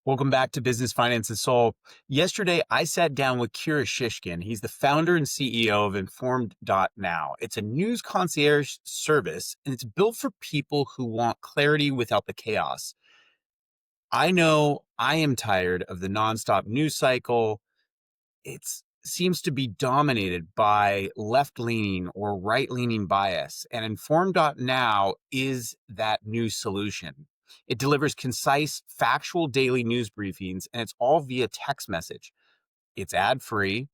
Welcome back to Business, Finance, and Soul. Yesterday, I sat down with Shishkin. He's the founder and CEO of informed.now. It's a news concierge service, and it's built for people who want clarity without the chaos. I know I am tired of the nonstop news cycle. It seems to be dominated by left-leaning or right-leaning bias, and informed.now is that new solution. It delivers concise, factual daily news briefings, and it's all via text message. It's ad-free,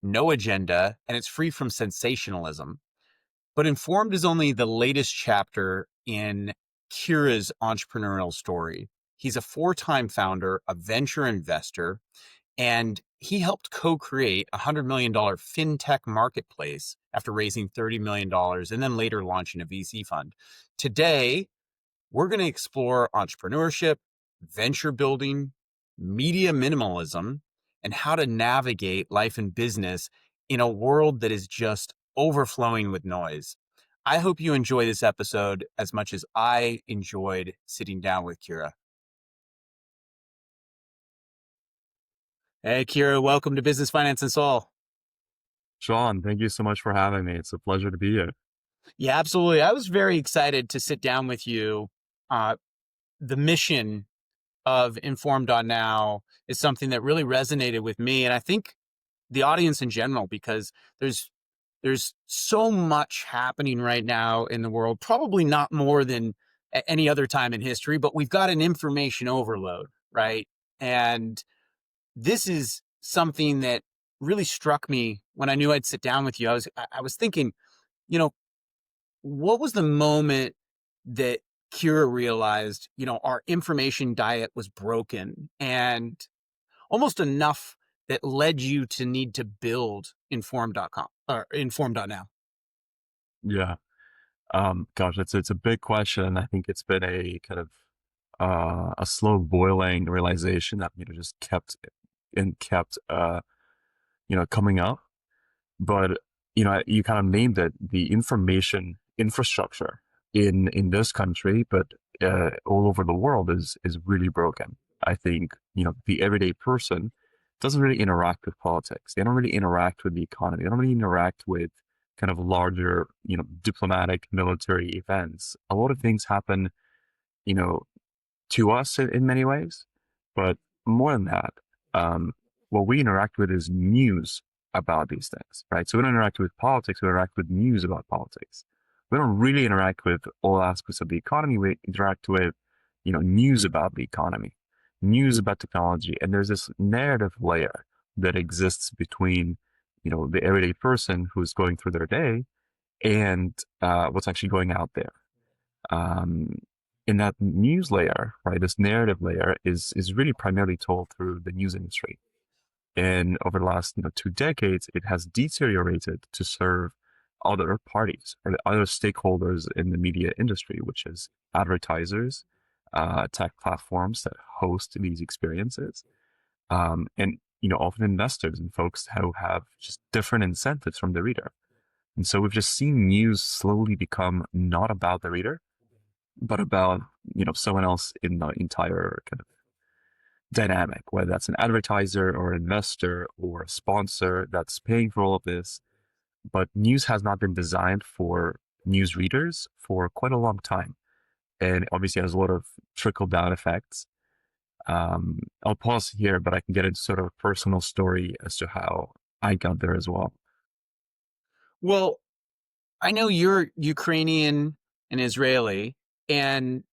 no agenda, and it's free from sensationalism. But Informed is only the latest chapter in Kira's entrepreneurial story. He's a four-time founder, a venture investor, and he helped co-create a $100 million fintech marketplace after raising $30 million and then later launching a VC fund. Today, we're going to explore entrepreneurship, venture building, media minimalism, and how to navigate life and business in a world that is just overflowing with noise. I hope you enjoy this episode as much as I enjoyed sitting down with Kira. Hey, Kira, welcome to Business, Finance, and Soul. Shaun, thank you so much for having me. It's a pleasure to be here. Yeah, absolutely. I was very excited to sit down with you. The mission of informed.now is something that really resonated with me, and I think the audience in general, because there's so much happening right now in the world, probably not more than at any other time in history, but we've got an information overload, right? And this is something that really struck me when I knew I'd sit down with you. I was thinking, you know, what was the moment that Kira realized, our information diet was broken and almost enough that led you to need to build inform.com or inform.now? Yeah. Gosh, it's a big question. I think it's been a kind of a slow boiling realization that just kept coming up. But you kind of named it, the information infrastructure in this country, but all over the world is really broken. I think the everyday person doesn't really interact with politics. They don't really interact with the economy. They don't really interact with kind of larger, diplomatic, military events. A lot of things happen, you know, to us in many ways, but more than that, what we interact with is news about these things, right? So we don't interact with politics, we interact with news about politics. We don't really interact with all aspects of the economy. We interact with, news about the economy, news about technology. And there's this narrative layer that exists between, the everyday person who's going through their day and what's actually going out there. In that news layer, right, this narrative layer is really primarily told through the news industry. And over the last 2 decades, it has deteriorated to serve other parties or the other stakeholders in the media industry, which is advertisers, tech platforms that host these experiences, and often investors and folks who have just different incentives from the reader. And so we've just seen news slowly become not about the reader, but about someone else in the entire kind of dynamic, whether that's an advertiser or an investor or a sponsor that's paying for all of this. But news has not been designed for news readers for quite a long time, and obviously has a lot of trickle down effects. I'll pause here, but I can get into sort of a personal story as to how I got there as well. Well, I know you're Ukrainian and Israeli, and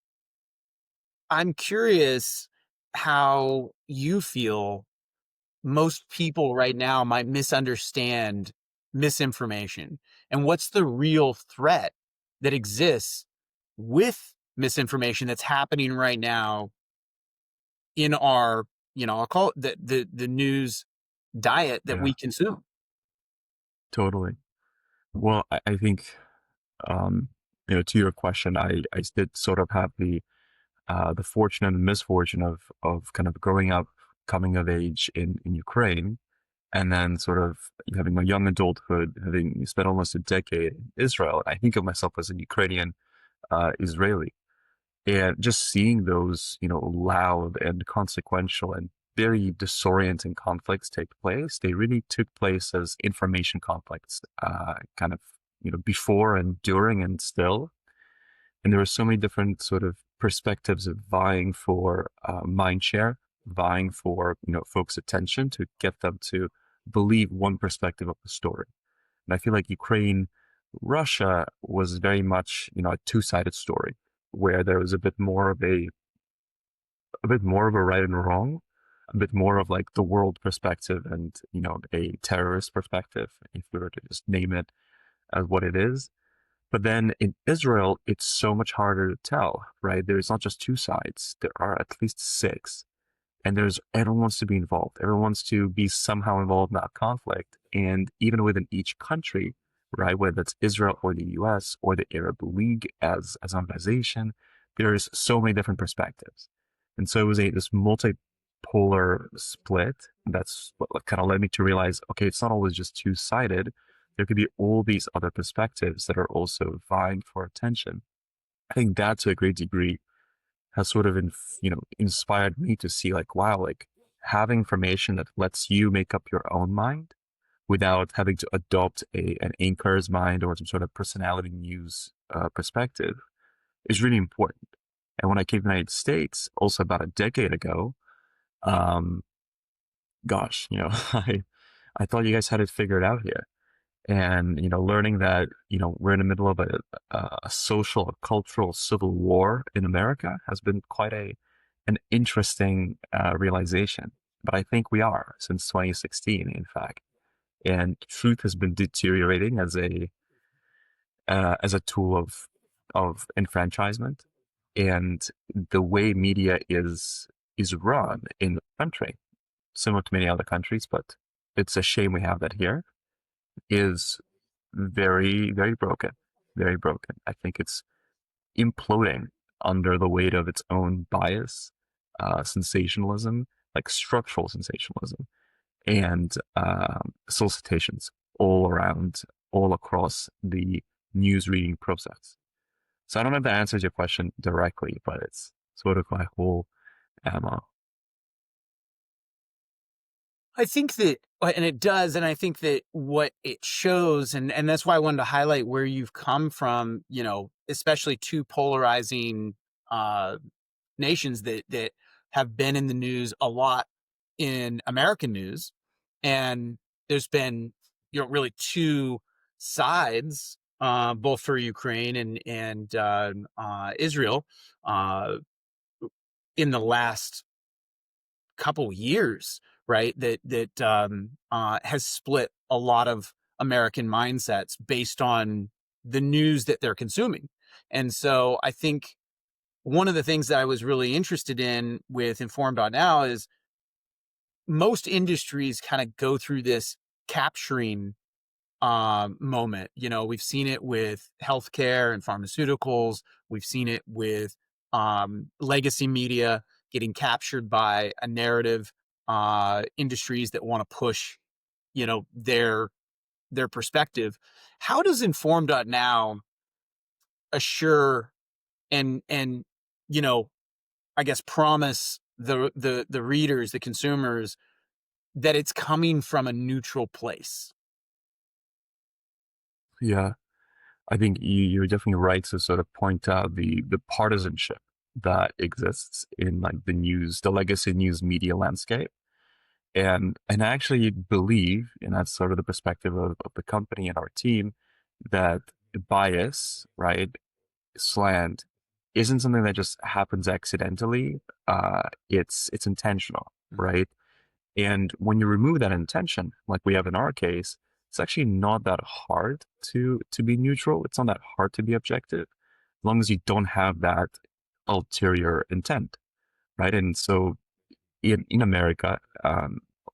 I'm curious how you feel most people right now might misunderstand misinformation, and what's the real threat that exists with misinformation that's happening right now in our, I'll call it the news diet that Yeah, we consume. totally. Well, I think, to your question, I did sort of have the fortune and the misfortune of kind of growing up, coming of age in Ukraine, and then sort of having my young adulthood, having spent almost a decade in Israel. I think of myself as a Ukrainian Israeli. And just seeing those, loud and consequential and very disorienting conflicts take place, they really took place as information conflicts, kind of, before and during and still. And there were so many different sort of perspectives of vying for mind share, vying for, folks' attention to get them to believe one perspective of the story. And I feel like Ukraine, Russia was very much, a two-sided story where there was a bit more of a right and wrong, a bit more of like the world perspective and, a terrorist perspective, if we were to just name it as what it is. But then in Israel, it's so much harder to tell, right? There's not just two sides. There are at least six. And everyone wants to be involved. Everyone wants to be somehow involved in that conflict. And even within each country, right, whether it's Israel or the US or the Arab League as an organization, there's so many different perspectives. And so it was this multipolar split. That's what kind of led me to realize, okay, it's not always just two-sided. There could be all these other perspectives that are also vying for attention. I think that to a great degree has sort of inspired me to see like, wow, like having information that lets you make up your own mind without having to adopt an anchor's mind or some sort of personality news perspective is really important. And when I came to the United States, also about a decade ago, um, gosh, I thought you guys had it figured out here. And, learning that, we're in the middle of a social, a cultural civil war in America has been quite an interesting realization. But I think we are since 2016, in fact. And truth has been deteriorating as a tool of enfranchisement, and the way media is run in the country, similar to many other countries, but it's a shame we have that here, is very, very broken. Very broken. I think it's imploding under the weight of its own bias, sensationalism, like structural sensationalism, and solicitations all around, all across the news reading process. So I don't know if that answers your question directly, but it's sort of my whole ammo. I think that, and it does, and I think that what it shows, and that's why I wanted to highlight where you've come from, especially two polarizing uh, nations that have been in the news a lot in American news, and there's been really two sides, both for Ukraine and Israel, uh, in the last couple years, right? That has split a lot of American mindsets based on the news that they're consuming. And so I think one of the things that I was really interested in with informed.now is most industries kind of go through this capturing moment. We've seen it with healthcare and pharmaceuticals. We've seen it with legacy media getting captured by a narrative, industries that want to push, their perspective. How does informed.now assure and you know I guess promise the readers, the consumers, that it's coming from a neutral place? Yeah, I think you're definitely right to sort of point out the partisanship that exists in like the legacy news media landscape. And I actually believe, and that's sort of the perspective of the company and our team, that bias, right, slant isn't something that just happens accidentally. It's intentional, right? And when you remove that intention, like we have in our case, it's actually not that hard to be neutral. It's not that hard to be objective, as long as you don't have that ulterior intent, right? And so in America,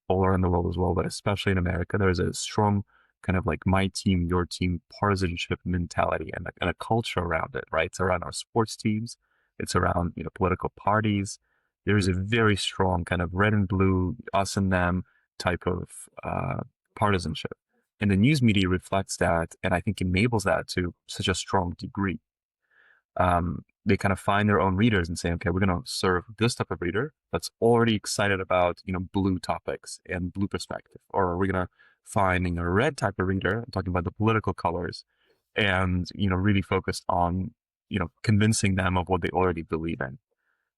all around the world as well, but especially in America, there's a strong kind of like my team, your team partisanship mentality and a culture around it, right? It's around our sports teams. It's around, political parties. There's a very strong kind of red and blue, us and them type of partisanship. And the news media reflects that and I think enables that to such a strong degree. they kind of find their own readers and say, okay, we're going to serve this type of reader that's already excited about, blue topics and blue perspective. Or we're going to find a red type of reader, I'm talking about the political colors, and, really focused on, convincing them of what they already believe in.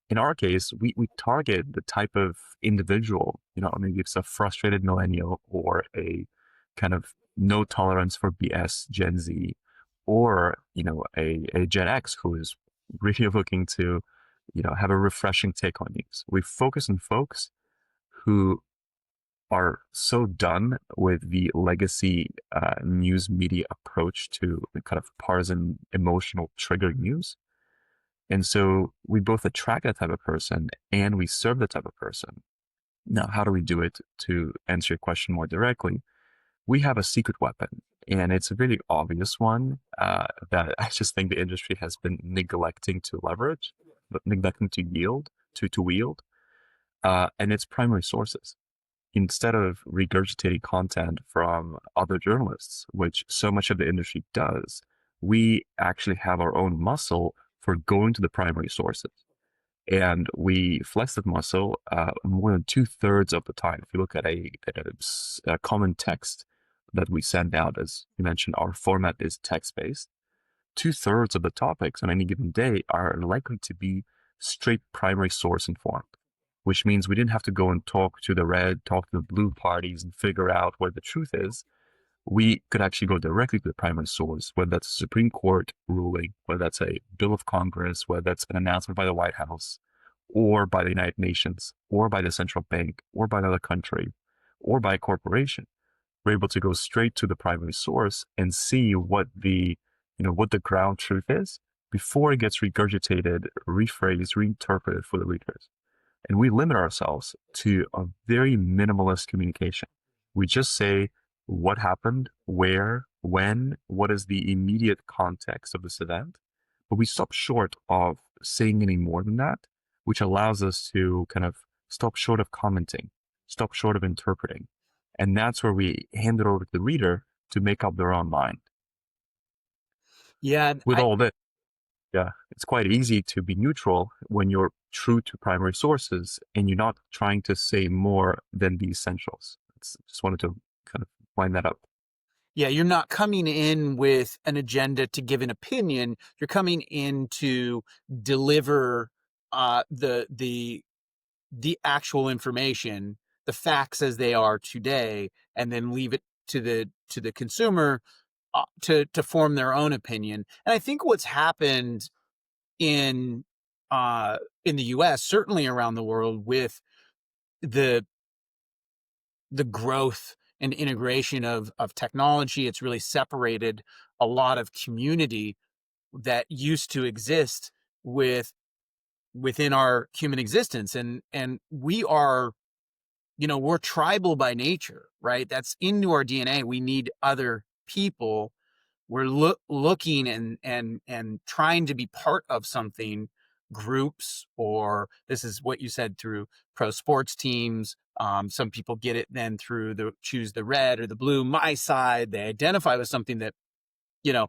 In our case, we target the type of individual, maybe it's a frustrated millennial or a kind of no tolerance for BS Gen Z, or, a Gen X who is really looking to, have a refreshing take on news. We focus on folks who are so done with the legacy news media approach to the kind of partisan, emotional, triggering news. And so we both attract that type of person and we serve that type of person. Now, how do we do it? To answer your question more directly, we have a secret weapon, and it's a really obvious one that I just think the industry has been neglecting to leverage, but neglecting to wield, and it's primary sources. Instead of regurgitating content from other journalists, which so much of the industry does, we actually have our own muscle for going to the primary sources. And we flex that muscle more than 2/3 of the time. If you look at a common text that we send out, as you mentioned, our format is text-based. 2/3 of the topics on any given day are likely to be straight primary source informed, which means we didn't have to go and talk to the red, talk to the blue parties and figure out where the truth is. We could actually go directly to the primary source, whether that's a Supreme Court ruling, whether that's a bill of Congress, whether that's an announcement by the White House, or by the United Nations, or by the central bank, or by another country, or by a corporation. We're able to go straight to the primary source and see what the ground truth is before it gets regurgitated, rephrased, reinterpreted for the readers. And we limit ourselves to a very minimalist communication. We just say what happened, where, when, what is the immediate context of this event. But we stop short of saying any more than that, which allows us to kind of stop short of commenting, stop short of interpreting. And that's where we hand it over to the reader to make up their own mind. Yeah, With all this, yeah, it's quite easy to be neutral when you're true to primary sources and you're not trying to say more than the essentials. Just wanted to kind of wind that up. yeah, you're not coming in with an agenda to give an opinion. You're coming in to deliver the actual information, the facts as they are today, and then leave it to the consumer to form their own opinion. And I think what's happened in in the U.S., certainly around the world, with the growth and integration of technology, it's really separated a lot of community that used to exist within our human existence. And we are, we're tribal by nature, right? That's into our DNA. We need other people. We're looking and trying to be part of something, groups, or this is what you said, through pro sports teams. Some people get it then through choose the red or the blue, my side. They identify with something that, you know,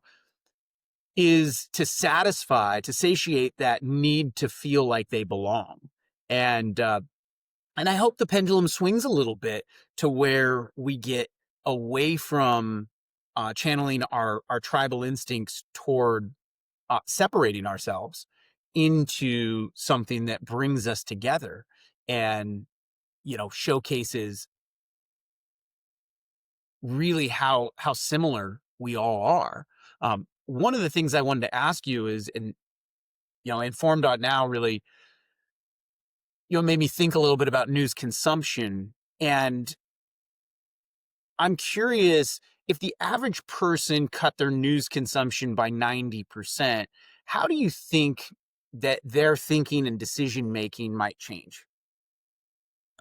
is to satiate that need to feel like they belong. And I hope the pendulum swings a little bit to where we get away from channeling our tribal instincts toward separating ourselves into something that brings us together and, showcases really how similar we all are. One of the things I wanted to ask you is, informed.now really, made me think a little bit about news consumption. And I'm curious, if the average person cut their news consumption by 90%, how do you think that their thinking and decision making might change?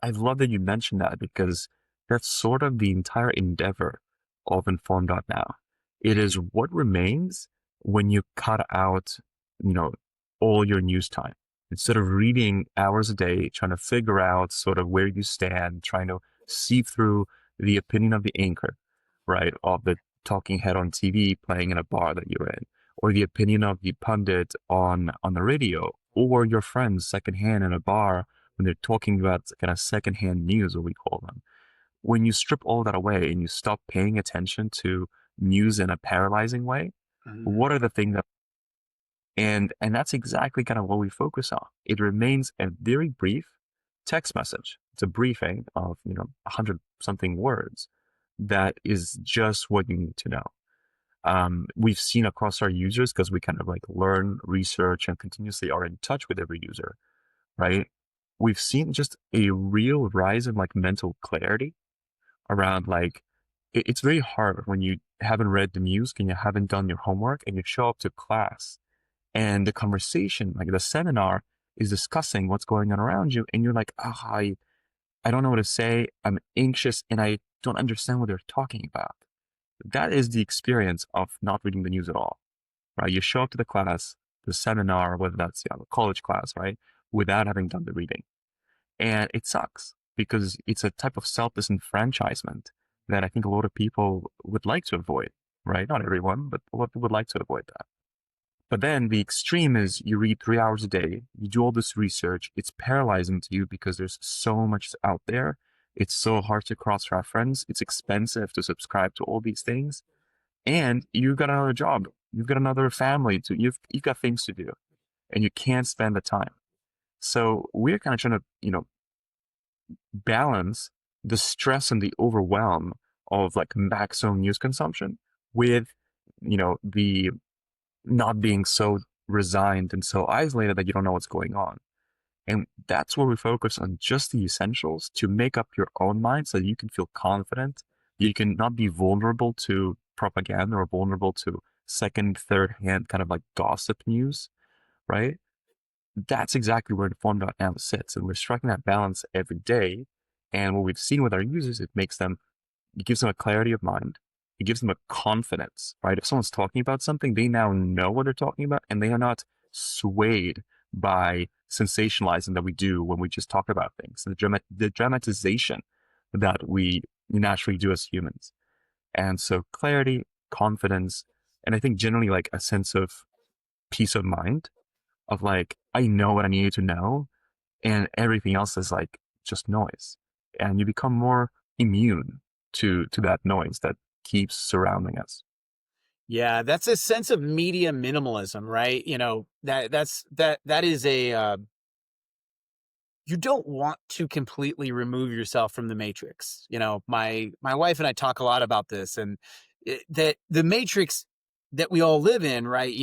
I love that you mentioned that because that's sort of the entire endeavor of informed.now. It is what remains when you cut out, you know, all your news time. Instead of reading hours a day, trying to figure out sort of where you stand, trying to see through the opinion of the anchor, right, of the talking head on TV playing in a bar that you're in, or the opinion of the pundit on the radio, or your friends secondhand in a bar when they're talking about kind of secondhand news, what we call them. When you strip all that away and you stop paying attention to news in a paralyzing way, Mhm. what are the things that and that's exactly kind of what we focus on. It remains a very brief text message. It's a briefing of 100 something words that is just what you need to know. We've seen across our users because we kind of like learn, research, and continuously are in touch with every user, right? We've seen just a real rise in like mental clarity around like it's very hard when you haven't read the news and you haven't done your homework and you show up to class and the conversation, like the seminar, is discussing what's going on around you, and you're like, oh, I don't know what to say. I'm anxious and I don't understand what they're talking about. That is the experience of not reading the news at all, right? You show up to the class, the seminar, whether that's a college class, right, without having done the reading. And it sucks because it's a type of self disenfranchisement that I think a lot of people would like to avoid, right? Not everyone, but a lot of people would like to avoid that. But then the extreme is you read 3 hours a day, you do all this research, it's paralyzing to you because there's so much out there. It's so hard to cross reference, it's expensive to subscribe to all these things, and you've got another job, you've got another family to you've got things to do, and you can't spend the time. So we're kind of trying to, balance the stress and the overwhelm of like maximum news consumption with, the not being so resigned and so isolated that you don't know what's going on. And that's where we focus on just the essentials to make up your own mind so that you can feel confident. You can not be vulnerable to propaganda or vulnerable to second, third hand kind of like gossip news, right? That's exactly where informed.now sits. And we're striking that balance every day. And what we've seen with our users, it gives them a clarity of mind. It gives them a confidence, right? If someone's talking about something, they now know what they're talking about and they are not swayed by sensationalizing that we do when we just talk about things, the dramatization that we naturally do as humans. And so clarity, confidence, and I think generally like a sense of peace of mind of like, I know what I need to know and everything else is like just noise. And you become more immune to that noise that keeps surrounding us. Yeah, that's a sense of media minimalism, right? That is a you don't want to completely remove yourself from the matrix. My wife and I talk a lot about this, and that the matrix that we all live in, right?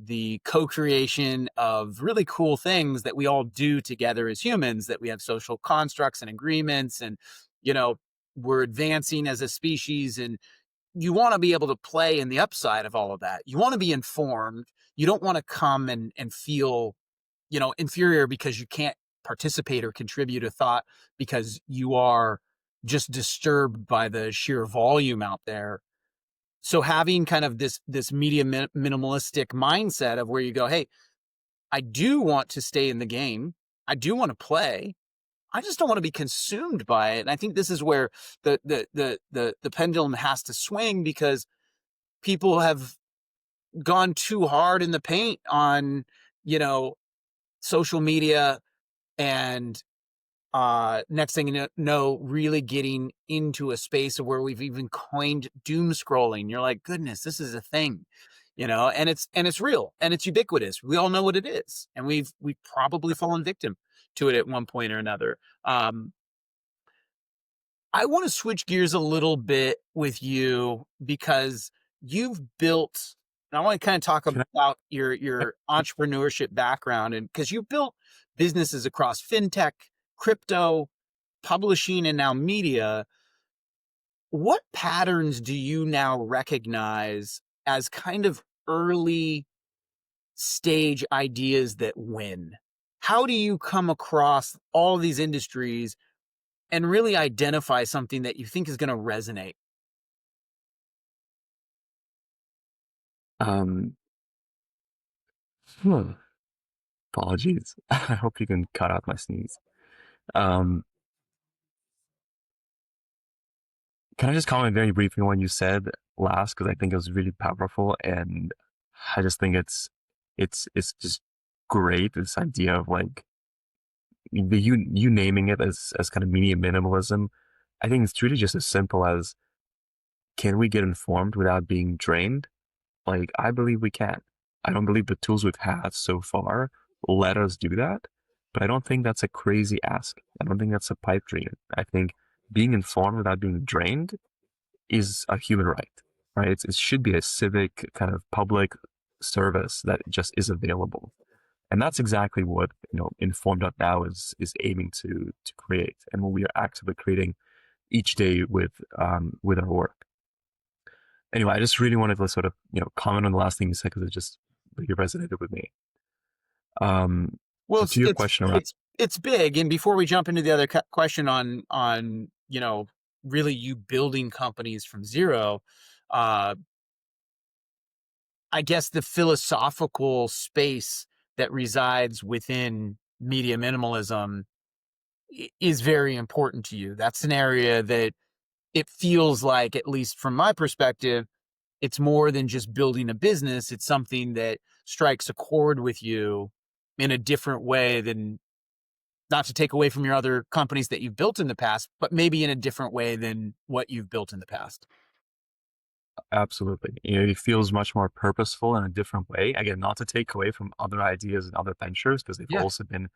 The co-creation of really cool things that we all do together as humans, that we have social constructs and agreements, and you know we're advancing as a species, and you want to be able to play in the upside of all of that. You want to be informed. You don't want to come and feel inferior because you can't participate or contribute a thought because you are just disturbed by the sheer volume out there. So having kind of this media minimalistic mindset of where you go, hey, I do want to stay in the game. I do want to play. I just don't want to be consumed by it. And I think this is where the pendulum has to swing, because people have gone too hard in the paint on, you know, social media, and next thing you know, really getting into a space of where we've even coined doom scrolling. You're like, goodness, this is a thing, and it's real and it's ubiquitous. We all know what it is, and we've probably fallen victim to it at one point or another. I want to switch gears a little bit with you, because you've built, and I want to kind of talk Can about I, your entrepreneurship background, and because you built businesses across fintech, crypto, publishing, and now media. What patterns do you now recognize as kind of early stage ideas that win? How do you come across all these industries and really identify something that you think is going to resonate? um, hmm, apologies. I hope you can cut out my sneeze. Um, can I just comment very briefly on what you said? last because I think it was really powerful, and I just think it's just great. This idea of like you naming it as kind of media minimalism. I think it's truly just as simple as, can we get informed without being drained? Like, I believe we can. I don't believe the tools we've had so far let us do that, but I don't think that's a crazy ask. I don't think that's a pipe dream. I think being informed without being drained is a human right? It should be a civic kind of public service that just is available. And that's exactly what, informed.now is aiming to create, and what we are actively creating each day with our work. Anyway, I just really wanted to sort of, comment on the last thing you said because it just really resonated with me. Well, So to your question around, it's big. And before we jump into the other question on really you building companies from zero, uh, I guess the philosophical space that resides within media minimalism is very important to you. That's an area that it feels like, at least from my perspective, it's more than just building a business. It's something that strikes a chord with you in a different way than, not to take away from your other companies that you've built in the past, but maybe in a different way than what you've built in the past. absolutely, it feels much more purposeful in a different way. Again, not to take away from other ideas and other ventures, because they've Yeah. also been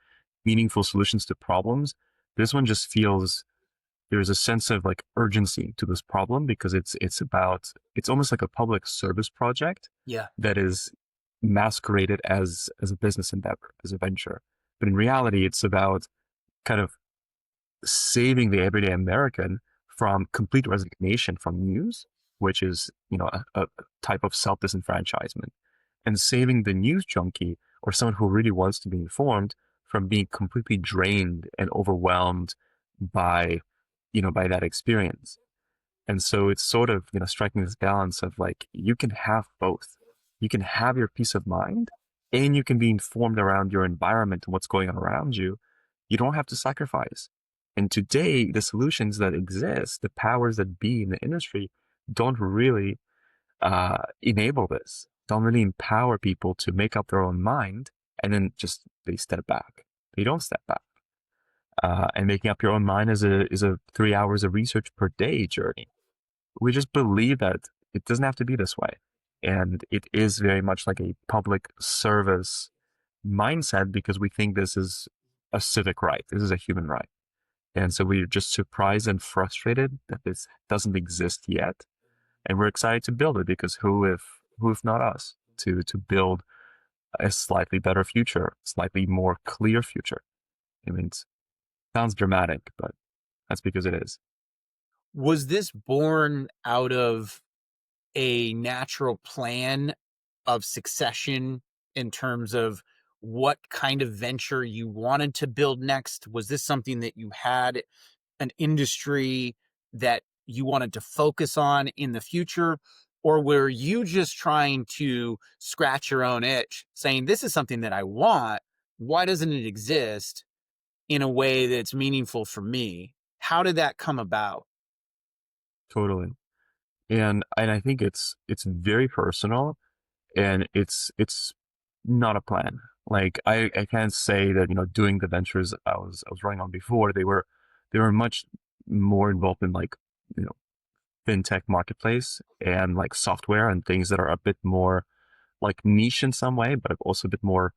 meaningful solutions to problems. This one just feels there's a sense of like urgency to this problem because it's almost like a public service project Yeah. that is masqueraded as a business endeavor, as a venture. But in reality, it's about kind of saving the everyday American from complete resignation from news, which is, a type of self disenfranchisement, and saving the news junkie or someone who really wants to be informed from being completely drained and overwhelmed by, by that experience. And so it's sort of, striking this balance of like, you can have both. You can have your peace of mind and you can be informed around your environment and what's going on around you. You don't have to sacrifice. And today, the solutions that exist, the powers that be in the industry, don't really enable this, don't really empower people to make up their own mind, and then just they step back. They don't step back. And making up your own mind is a 3 hours of research per day journey. We just believe that it doesn't have to be this way. And it is very much like a public service mindset because we think this is a civic right. This is a human right. And so we're just surprised and frustrated that this doesn't exist yet. And we're excited to build it because who if not us to build a slightly better future, slightly more clear future. I mean, it sounds dramatic, but that's because it is. Was this born out of a natural plan of succession in terms of what kind of venture you wanted to build next? Was this something that you had an industry that you wanted to focus on in the future? Or were you just trying to scratch your own itch, saying, this is something that I want. Why doesn't it exist in a way that's meaningful for me? How did that come about? Totally. And I think it's very personal, and it's not a plan. Like I can't say that, doing the ventures I was running on before, they were much more involved in like, you know fintech marketplace and like software and things that are a bit more like niche in some way, but also a bit more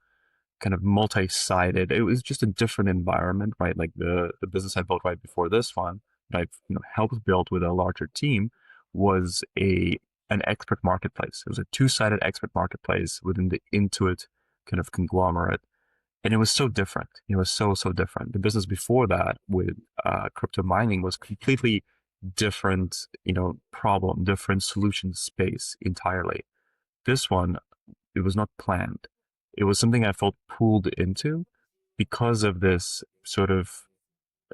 kind of multi-sided. It was just a different environment, right? Like the business I built right before this one, that I've, helped build with a larger team, was an expert marketplace. It was a two-sided expert marketplace within the Intuit kind of conglomerate. And it was so different. It was so different. The business before that with crypto mining was completely different, problem, different solution space entirely. This one, it was not planned. It was something I felt pulled into because of this sort of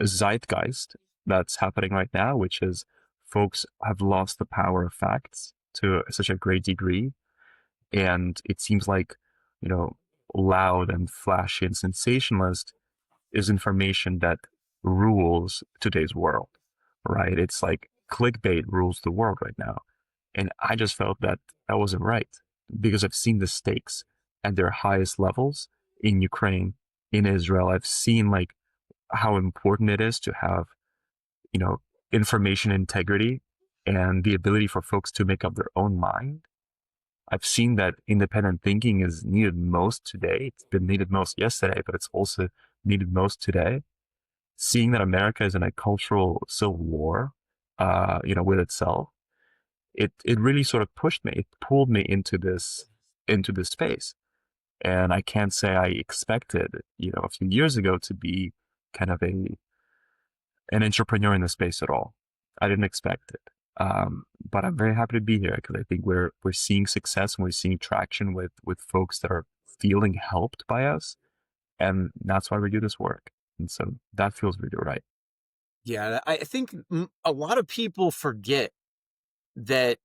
zeitgeist that's happening right now, which is folks have lost the power of facts to such a great degree. And it seems like, you know, loud and flashy and sensationalist is information that rules today's world, right? It's like clickbait rules the world right now. And I just felt that that wasn't right because I've seen the stakes at their highest levels in Ukraine, in Israel. I've seen like how important it is to have, you know, information integrity and the ability for folks to make up their own mind. I've seen that independent thinking is needed most today. It's been needed most yesterday, but it's also needed most today. Seeing that America is in a cultural civil war, with itself, it really sort of pushed me. It pulled me into this space. And I can't say I expected, a few years ago to be kind of an entrepreneur in the space at all. I didn't expect it. But I'm very happy to be here because I think we're seeing success and we're seeing traction with folks that are feeling helped by us, and that's why we do this work. And so that feels really right. Yeah, I think a lot of people forget that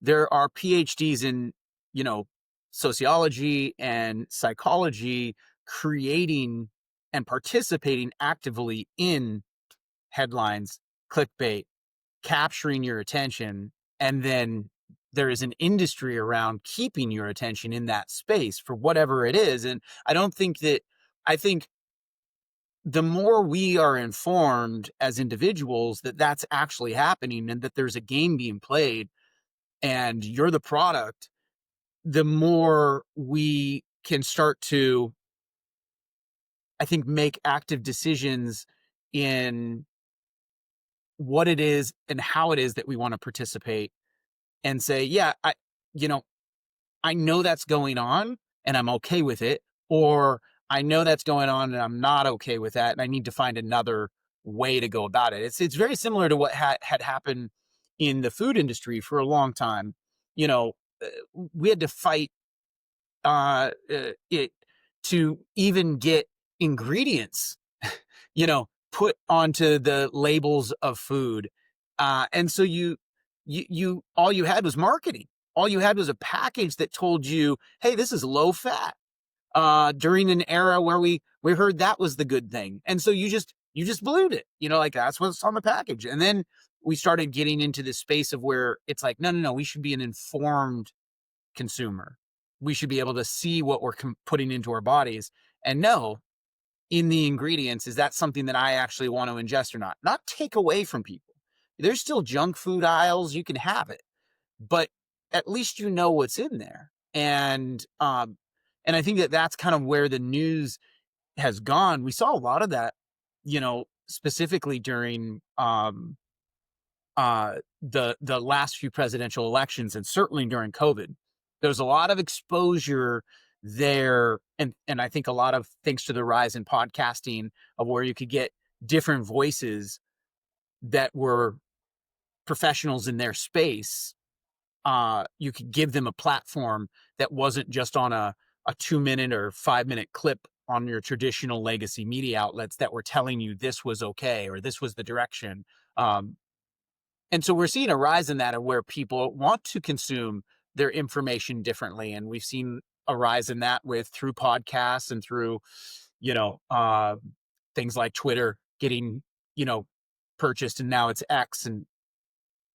there are PhDs in, you know, sociology and psychology creating and participating actively in headlines, clickbait, capturing your attention, and then there is an industry around keeping your attention in that space for whatever it is. And I don't think that, I think the more we are informed as individuals that that's actually happening and that there's a game being played and you're the product, the more we can start to, I think, make active decisions in what it is and how it is that we want to participate and say, yeah, you know, I know that's going on and I'm okay with it, or I know that's going on and I'm not okay with that, and I need to find another way to go about it. It's very similar to what had happened in the food industry for a long time. You know, we had to fight it to even get ingredients, put onto the labels of food. And so you all you had was marketing. All you had was a package that told you, "Hey, this is low fat." During an era where we heard that was the good thing, and so you just believed it. Like that's what's on the package. And then we started getting into this space of where it's like, no, no, no, we should be an informed consumer. We should be able to see what we're putting into our bodies and know in the ingredients, is that something that I actually want to ingest or not? Not take away from people. There's still junk food aisles. You can have it, but at least you know what's in there. And I think that that's kind of where the news has gone. We saw a lot of that, specifically during the last few presidential elections, and certainly during COVID. There's a lot of exposure there, and I think a lot of thanks to the rise in podcasting, of where you could get different voices that were professionals in their space. You could give them a platform that wasn't just on a 2 minute or 5 minute clip on your traditional legacy media outlets that were telling you this was okay or this was the direction. And so we're seeing a rise in that, of where people want to consume their information differently. And we've seen a rise in that through podcasts and through, you know, uh, things like Twitter getting, you know, purchased, and now it's X, and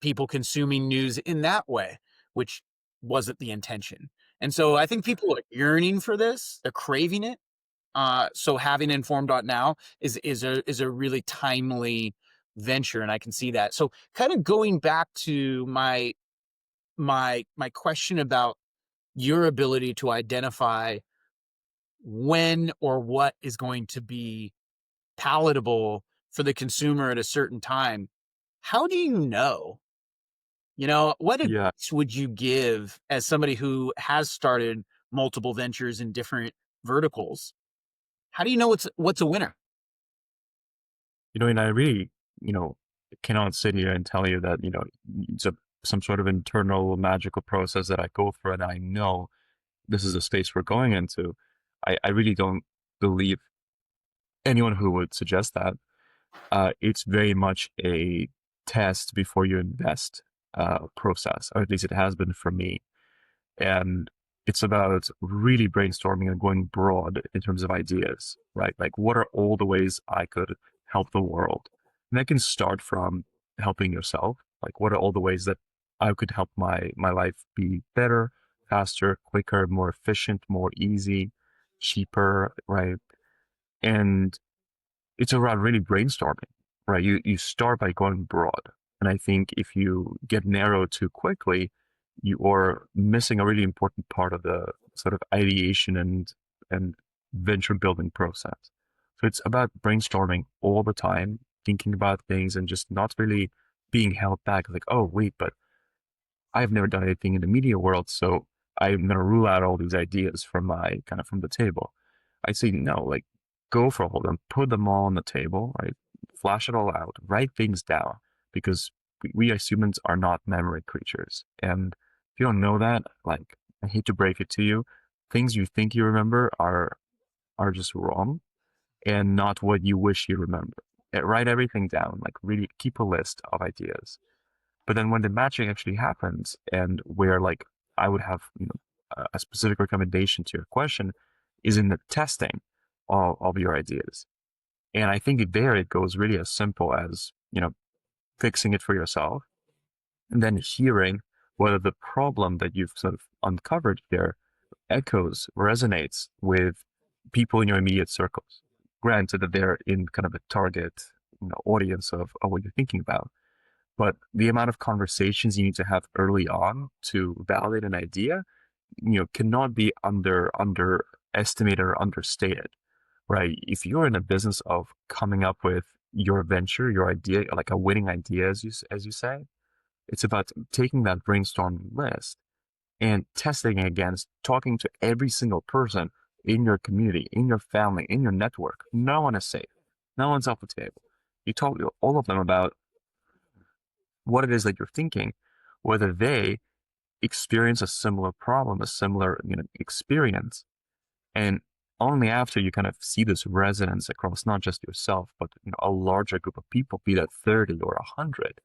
people consuming news in that way, which wasn't the intention. And so I think people are yearning for this. They're craving it. So having informed.now is a really timely venture, and I can see that. So kind of going back to my question about your ability to identify when or what is going to be palatable for the consumer at a certain time. How do you know? What Yeah. advice would you give as somebody who has started multiple ventures in different verticals? How do you know what's a winner? And I really, cannot sit here and tell you that, it's some sort of internal magical process that I go through and I know this is a space we're going into. I really don't believe anyone who would suggest that. It's very much a test before you invest process, or at least it has been for me. And it's about really brainstorming and going broad in terms of ideas, right? Like, what are all the ways I could help the world? And that can start from helping yourself. Like, what are all the ways that I could help my life be better, faster, quicker, more efficient, more easy, cheaper, right? And it's around really brainstorming, right? You start by going broad. And I think if you get narrow too quickly, you are missing a really important part of the sort of ideation and venture building process. So it's about brainstorming all the time, thinking about things and just not really being held back. Like, oh, wait, but I've never done anything in the media world, so I'm gonna rule out all these ideas from my kind of from the table. I say no, like go for all of them, put them all on the table, right? Flash it all out, write things down, because we as humans are not memory creatures. And if you don't know that, like I hate to break it to you, things you think you remember are just wrong and not what you wish you remember. Write everything down, like really keep a list of ideas. But then when the matching actually happens and where like I would have, a specific recommendation to your question is in the testing of your ideas. And I think there it goes really as simple as, fixing it for yourself and then hearing whether the problem that you've sort of uncovered there echoes, resonates with people in your immediate circles. Granted that they're in kind of a target, audience of what you're thinking about. But the amount of conversations you need to have early on to validate an idea, cannot be underestimated or understated, right? If you're in a business of coming up with your venture, your idea, like a winning idea, as you say, it's about taking that brainstorming list and testing it against talking to every single person in your community, in your family, in your network. No one is safe. No one's off the table. You talk to all of them about what it is that you're thinking, whether they experience a similar problem, a similar experience, and only after you kind of see this resonance across not just yourself, but a larger group of people, be that 30 or 100,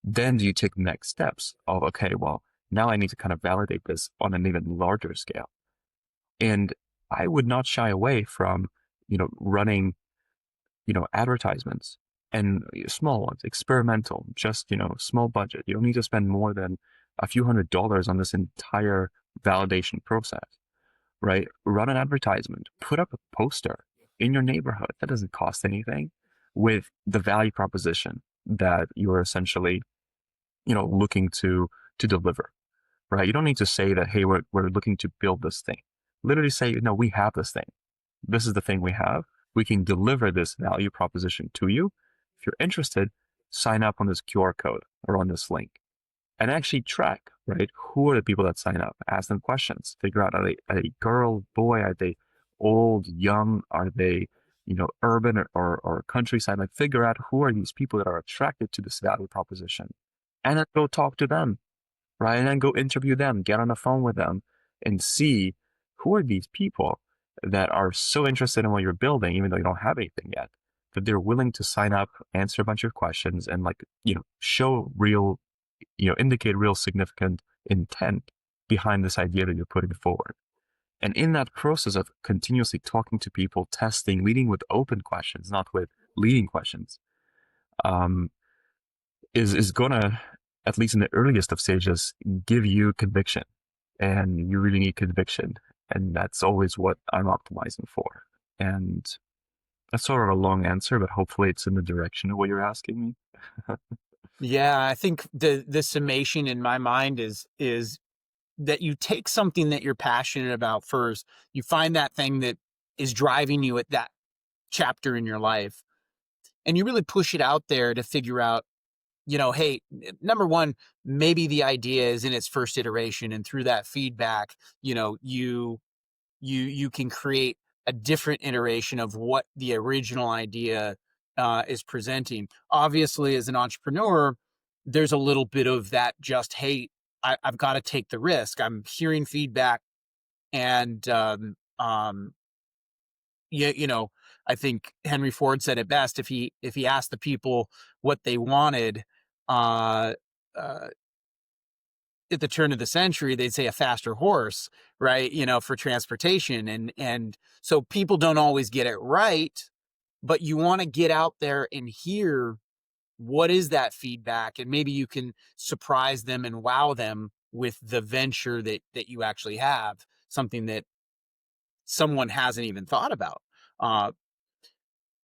then do you take next steps of, okay, well, now I need to kind of validate this on an even larger scale. And I would not shy away from, running advertisements and small ones, experimental, just, small budget. You don't need to spend more than a few $100s on this entire validation process, right? Run an advertisement, put up a poster in your neighborhood that doesn't cost anything with the value proposition that you're essentially, looking to deliver, right? You don't need to say that, hey, we're looking to build this thing. Literally say, no, we have this thing. This is the thing we have. We can deliver this value proposition to you. If you're interested, sign up on this QR code or on this link and actually track, right? Who are the people that sign up? Ask them questions. Figure out, are they girl, boy? Are they old, young? Are they, urban or countryside? Like figure out who are these people that are attracted to this value proposition and then go talk to them, right? And then go interview them, get on the phone with them and see who are these people that are so interested in what you're building, even though you don't have anything yet, that they're willing to sign up, answer a bunch of questions and like, show real, indicate real significant intent behind this idea that you're putting forward. And in that process of continuously talking to people, testing, leading with open questions, not with leading questions, um, is gonna, at least in the earliest of stages, give you conviction. And you really need conviction. And that's always what I'm optimizing for. And that's sort of a long answer, but hopefully it's in the direction of what you're asking me. Yeah, I think the summation in my mind is that you take something that you're passionate about first, you find that thing that is driving you at that chapter in your life, and you really push it out there to figure out, hey, number one, maybe the idea is in its first iteration, and through that feedback, you can create a different iteration of what the original idea is presenting. Obviously, as an entrepreneur, there's a little bit of that. Just hey, I've got to take the risk. I'm hearing feedback, and I think Henry Ford said it best. If he asked the people what they wanted, uh, uh, at the turn of the century, they'd say a faster horse, right? For transportation. And so people don't always get it right, but you want to get out there and hear what is that feedback, and maybe you can surprise them and wow them with the venture that you actually have, something that someone hasn't even thought about. Uh,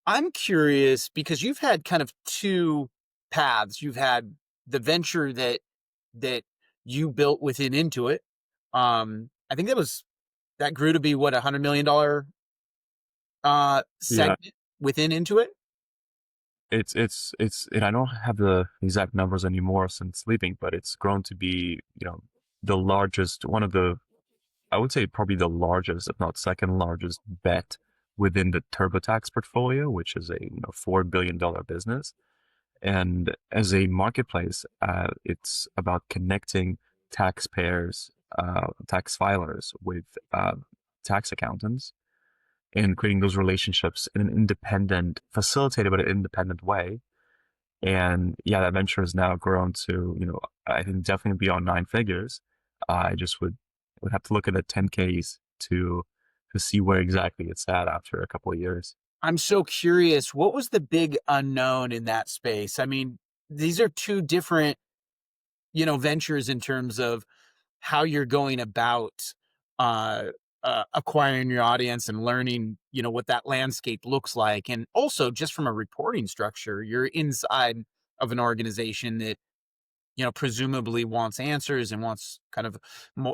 I'm curious because you've had kind of two paths. You've had the venture that you built within Intuit. I think that grew to be what, $100 million Yeah, segment within Intuit. it's and I don't have the exact numbers anymore since leaving, but it's grown to be, the largest, one of the, I would say probably the largest, if not second largest bet within the TurboTax portfolio, which is a $4 billion business. And as a marketplace, it's about connecting taxpayers, tax filers with tax accountants and creating those relationships in an independent, facilitated but an independent way. And yeah, that venture has now grown to, I think definitely beyond nine figures. I just would have to look at the 10Ks to see where exactly it's at after a couple of years. I'm so curious, what was the big unknown in that space? I mean, these are two different, ventures in terms of how you're going about uh, acquiring your audience and learning, what that landscape looks like. And also just from a reporting structure, you're inside of an organization that, presumably wants answers and wants kind of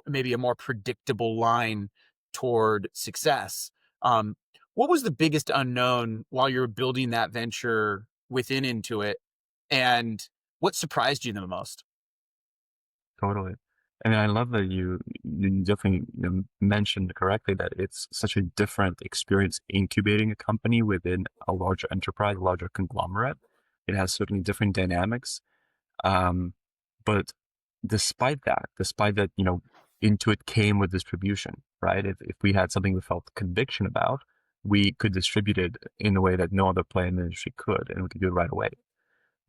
maybe a more predictable line toward success. Um, what was the biggest unknown while you were building that venture within Intuit, and what surprised you the most? Totally. I mean, I love that you definitely mentioned correctly that it's such a different experience incubating a company within a larger enterprise, a larger conglomerate. It has certainly different dynamics. Um, but despite that, Intuit came with distribution, right? If we had something we felt conviction about, we could distribute it in a way that no other player in the industry could, and we could do it right away.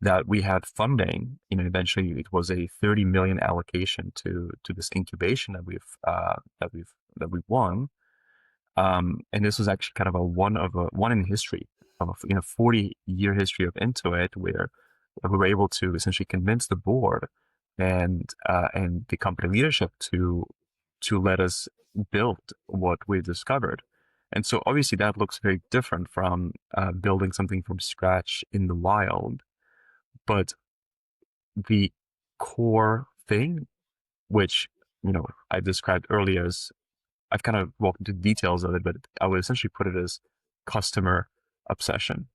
That we had funding, eventually it was a 30 million allocation to this incubation that we've won. And this was actually kind of a one in history of a 40-year history of Intuit, where we were able to essentially convince the board and the company leadership to let us build what we discovered. And so obviously that looks very different from building something from scratch in the wild. But the core thing, which I described earlier as, I've kind of walked into details of it, but I would essentially put it as customer obsession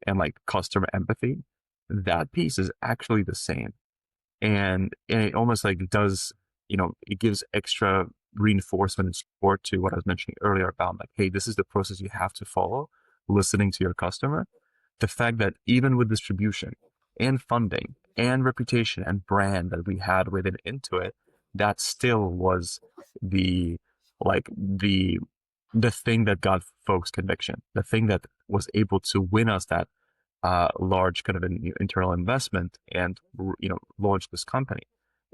and like customer empathy. That piece is actually the same. And it almost like does, it gives extra reinforcement and support to what I was mentioning earlier about like, hey, this is the process you have to follow, listening to your customer. The fact that even with distribution and funding and reputation and brand that we had within Intuit, that still was the like the thing that got folks conviction, the thing that was able to win us that large kind of an internal investment and launch this company.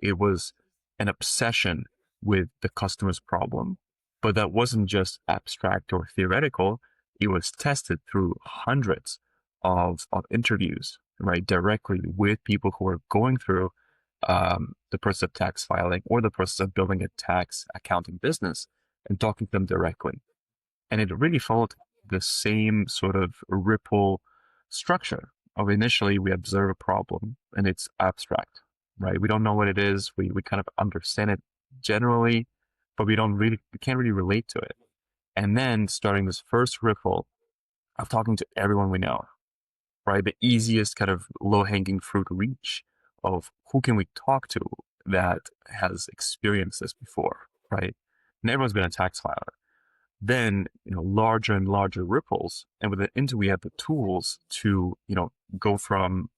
It was an obsession with the customer's problem, but that wasn't just abstract or theoretical. It was tested through hundreds of interviews, right, directly with people who are going through the process of tax filing or the process of building a tax accounting business and talking to them directly. And it really followed the same sort of ripple structure of initially we observe a problem and it's abstract, right? We don't know what it is. We kind of understand it generally, but we can't really relate to it. And then starting this first ripple of talking to everyone we know, right? The easiest kind of low hanging fruit reach of who can we talk to that has experienced this before, right? And everyone's been a tax filer. Then, larger and larger ripples. And with it into, we have the tools to, go from,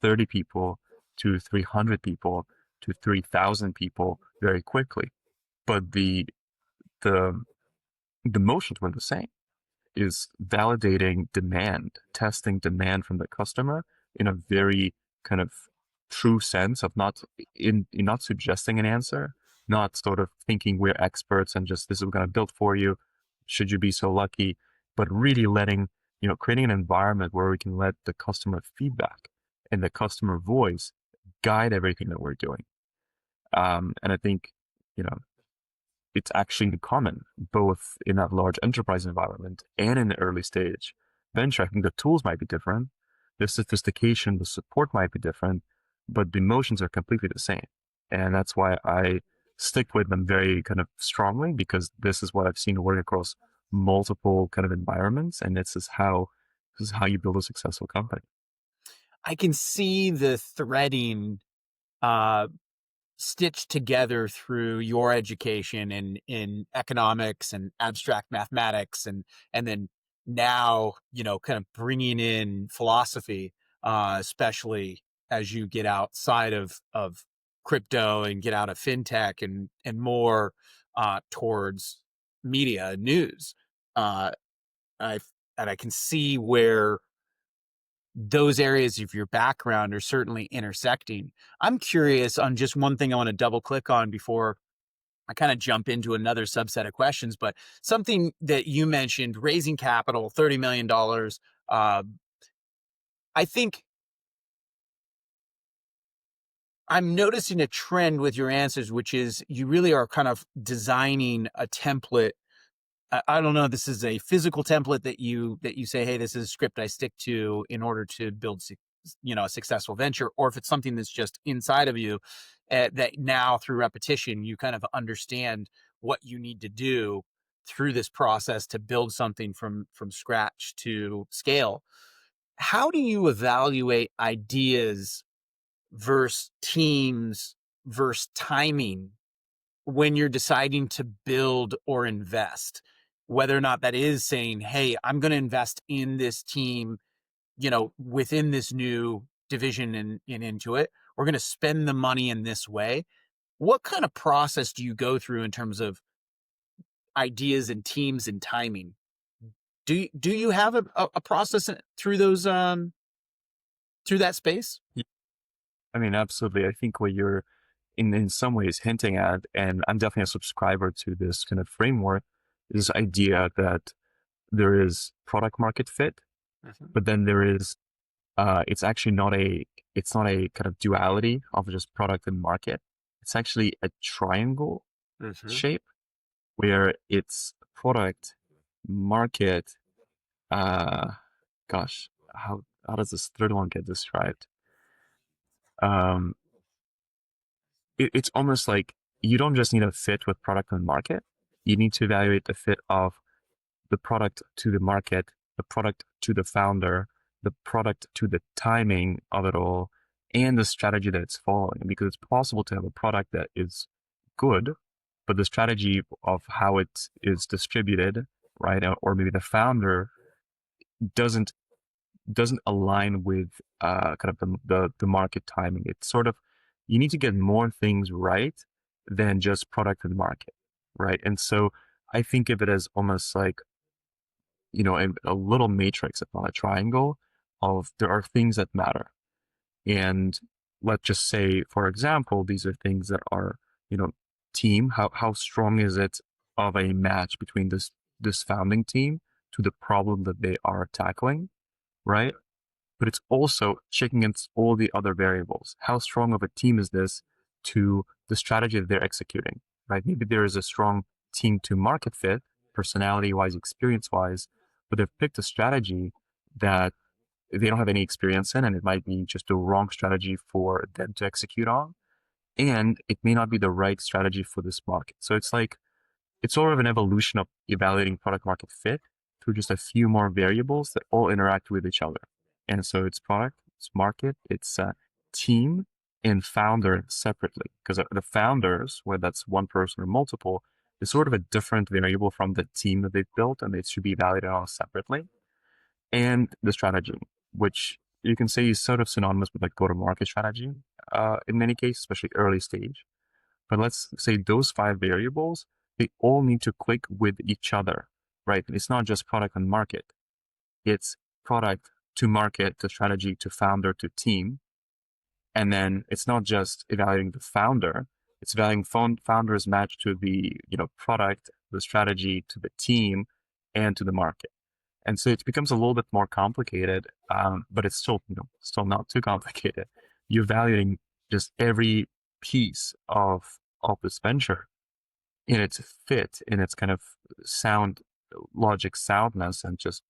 30 people to 300 people to 3,000 people very quickly. But the, the motions were the same, is validating demand, testing demand from the customer in a very kind of true sense of not suggesting an answer, not sort of thinking we're experts and just this is what we're going to build for you. Should you be so lucky? But really creating an environment where we can let the customer feedback and the customer voice guide everything that we're doing. And I think, you know, it's actually common both in that large enterprise environment and in the early stage venture. I think the tools might be different, the sophistication, the support might be different, but the emotions are completely the same. And that's why I stick with them very kind of strongly, because this is what I've seen work across multiple kind of environments, and this is how you build a successful company. I can see the threading uh, stitched together through your education in economics and abstract mathematics, and then now, kind of bringing in philosophy, especially as you get outside of crypto and get out of fintech and more towards media and news. uh I and I can see where those areas of your background are certainly intersecting. I'm curious on just one thing I want to double click on before I kind of jump into another subset of questions, but something that you mentioned, raising capital, $30 million. dollars. I think I'm noticing a trend with your answers, which is you really are kind of designing a template. I don't know. This is a physical template that you say, hey, this is a script I stick to in order to build, a successful venture, or if it's something that's just inside of you, that now through repetition you kind of understand what you need to do through this process to build something from scratch to scale. How do you evaluate ideas versus teams versus timing when you're deciding to build or invest, whether or not that is saying, hey, I'm going to invest in this team, within this new division and into it, we're going to spend the money in this way. What kind of process do you go through in terms of ideas and teams and timing? Do you have a process through those through that space? Yeah, I mean, absolutely. I think what you're in some ways hinting at, and I'm definitely a subscriber to this kind of framework, is this idea that there is product market fit, Mhm. but then there is it's actually not a kind of duality of just product and market. It's actually a triangle Mhm. shape where it's product, market, uh gosh, how does this third one get described? Um it's almost like you don't just need a fit with product and market. You need to evaluate the fit of the product to the market, the product to the founder, the product to the timing of it all, and the strategy that it's following. Because it's possible to have a product that is good, but the strategy of how it is distributed, right, or maybe the founder doesn't doesn't align with kind of the market timing. It's sort of, you need to get more things right than just product and market, right? And so I think of it as almost like, a little matrix upon a triangle of there are things that matter. And let's just say, for example, these are things that are, you know, team. How strong is it of a match between this founding team to the problem that they are tackling, right? But it's also checking against all the other variables. How strong of a team is this to the strategy that they're executing, right? Maybe there is a strong team to market fit, personality wise, experience wise, but they've picked a strategy that they don't have any experience in, and it might be just the wrong strategy for them to execute on. And it may not be the right strategy for this market. So it's sort of an evolution of evaluating product market fit through just a few more variables that all interact with each other. And so it's product, it's market, it's team, and founder separately. Because the founders, whether that's one person or multiple, is sort of a different variable from the team that they've built, and it should be evaluated on separately. And the strategy, which you can say is sort of synonymous with like go-to-market strategy in many cases, especially early stage. But let's say those five variables, they all need to click with each other, right? It's not just product and market. It's product to market, to strategy, to founder, to team. And then it's not just evaluating the founder, it's evaluating founders match to the, product, the strategy, to the team, and to the market. And so it becomes a little bit more complicated, but it's still, still not too complicated. You're evaluating just every piece of this venture in its fit, in its kind of sound, logic soundness, and just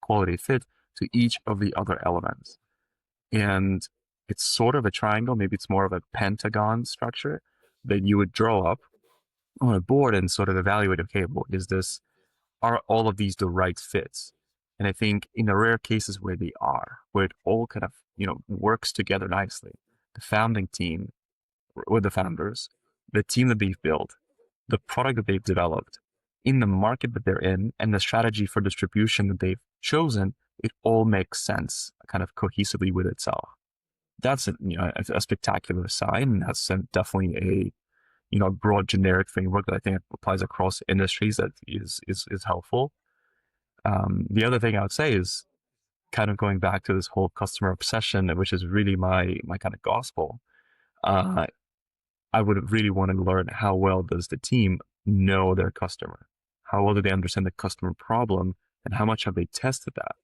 quality fit to each of the other elements. And it's sort of a triangle, maybe it's more of a pentagon structure that you would draw up on a board and sort of evaluate, okay, well, are all of these the right fits? And I think in the rare cases where they are, where it all kind of, works together nicely, the founding team with the founders, the team that they've built, the product that they've developed, in the market that they're in, and the strategy for distribution that they've chosen, it all makes sense kind of cohesively with itself. That's a spectacular sign. And that's definitely a broad generic framework that I think applies across industries that is helpful. The other thing I would say is kind of going back to this whole customer obsession, which is really my kind of gospel. Uh, I would really want to learn how well does the team know their customer? How well do they understand the customer problem, and how much have they tested that?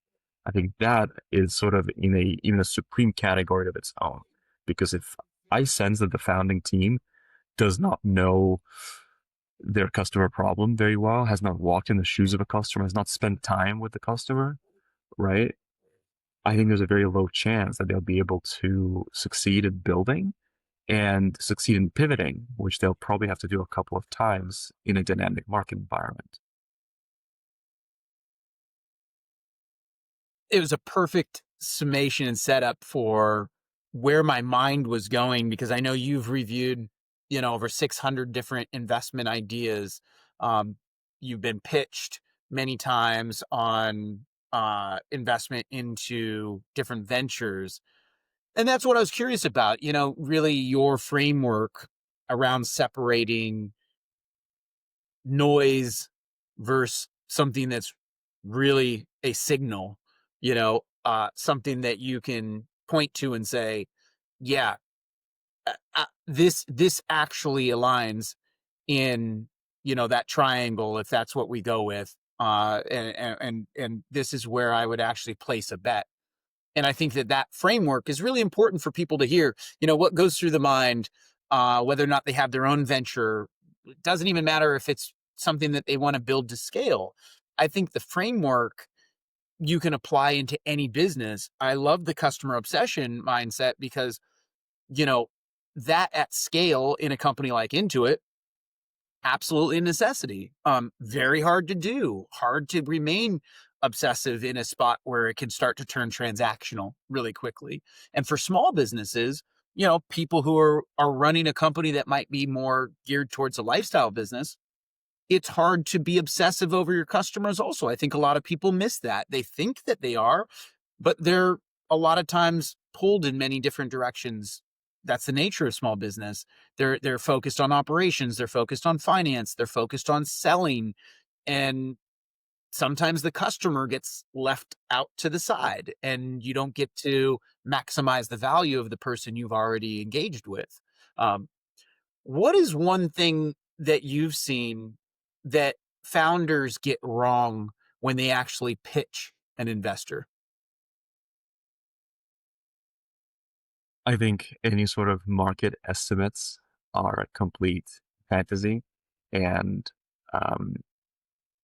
I think that is sort of in even a supreme category of its own. Because if I sense that the founding team does not know their customer problem very well, has not walked in the shoes of a customer, has not spent time with the customer, right? I think there's a very low chance that they'll be able to succeed in building and succeed in pivoting, which they'll probably have to do a couple of times in a dynamic market environment. It was a perfect summation and setup for where my mind was going, because I know you've reviewed, over 600 different investment ideas. Um, you've been pitched many times on investment into different ventures. And that's what I was curious about, really your framework around separating noise versus something that's really a signal, something that you can point to and say, yeah, this actually aligns in, that triangle, if that's what we go with. And this is where I would actually place a bet. And I think that framework is really important for people to hear, what goes through the mind, whether or not they have their own venture. It doesn't even matter if it's something that they want to build to scale. I think the framework you can apply into any business. I love the customer obsession mindset because, you know, that at scale in a company like Intuit, absolutely a necessity. Very hard to do, hard to remain obsessive in a spot where it can start to turn transactional really quickly. And for small businesses, people who are running a company that might be more geared towards a lifestyle business, it's hard to be obsessive over your customers also. I think a lot of people miss that. They think that they are, but they're a lot of times pulled in many different directions. That's the nature of small business. They're focused on operations, they're focused on finance, they're focused on selling, and sometimes the customer gets left out to the side and you don't get to maximize the value of the person you've already engaged with. Um, what is one thing that you've seen that founders get wrong when they actually pitch an investor? I think any sort of market estimates are a complete fantasy. And um,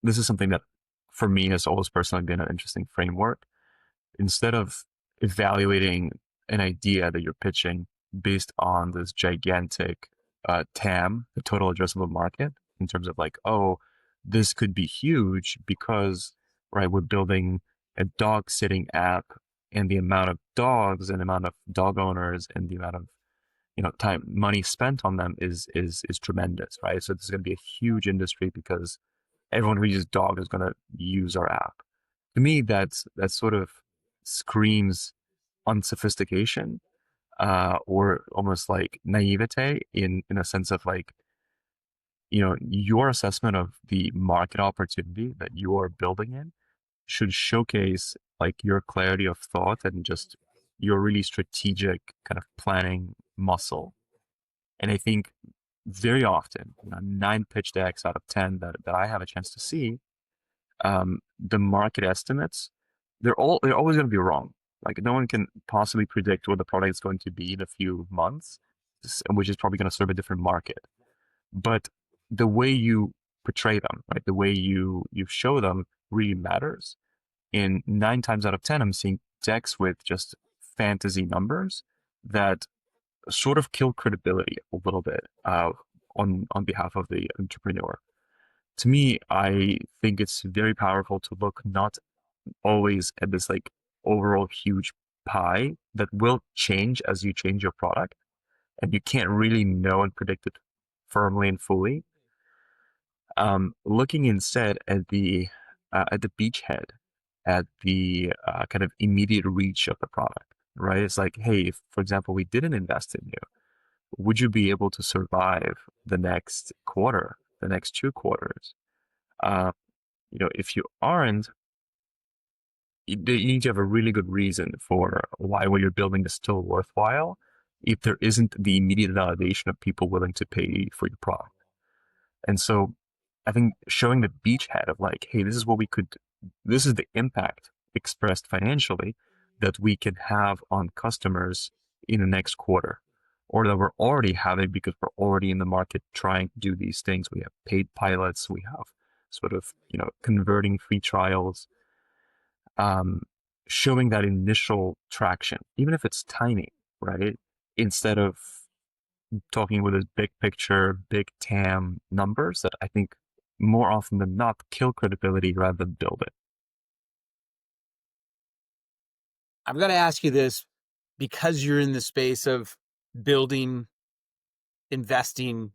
this is something that for me has always personally been an interesting framework. Instead of evaluating an idea that you're pitching based on this gigantic TAM, the total addressable market, in terms of like, oh, this could be huge because, right, we're building a dog sitting app, and the amount of dogs and the amount of dog owners and the amount of time money spent on them is tremendous, right? So this is going to be a huge industry because everyone who uses dog is going to use our app. To me, that sort of screams unsophistication, or almost like naivete in a sense of like, your assessment of the market opportunity that you are building in should showcase like your clarity of thought and just your really strategic kind of planning muscle. And I think very often, 9 pitch decks out of 10 that I have a chance to see, the market estimates, they're always going to be wrong. Like no one can possibly predict what the product is going to be in a few months, which is probably going to serve a different market. But the way you portray them, right, the way you show them really matters. In 9 times out of 10, I'm seeing decks with just fantasy numbers that sort of kill credibility a little bit on behalf of the entrepreneur. To me, I think it's very powerful to look not always at this like overall huge pie that will change as you change your product, and you can't really know and predict it firmly and fully. Looking instead at the beachhead, at the kind of immediate reach of the product, right? It's like, hey, if for example we didn't invest in you, would you be able to survive the next quarter, the next 2 quarters? Uh, if you aren't, you need to have a really good reason for why what you're building is still worthwhile. If there isn't the immediate validation of people willing to pay for your product. And so I think showing the beachhead of like, hey, this is the impact expressed financially that we can have on customers in the next quarter, or that we're already having because we're already in the market trying to do these things. We have paid pilots, we have sort of, converting free trials, um, showing that initial traction, even if it's tiny, right? Instead of talking with this big picture, big TAM numbers that I think more often than not kill credibility rather than build it. I'm going to ask you this because you're in the space of building, investing,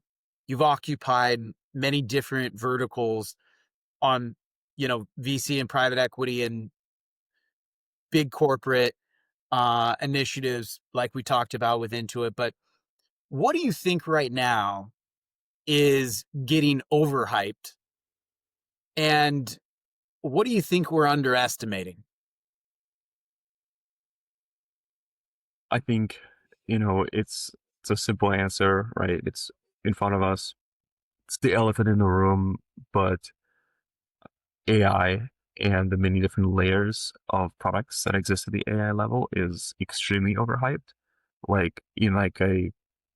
you've occupied many different verticals on, VC and private equity and big corporate initiatives like we talked about with Intuit. But what do you think right now is getting overhyped? And what do you think we're underestimating? I think, it's a simple answer, right? It's in front of us. It's the elephant in the room, but AI and the many different layers of products that exist at the AI level is extremely overhyped. Like in like a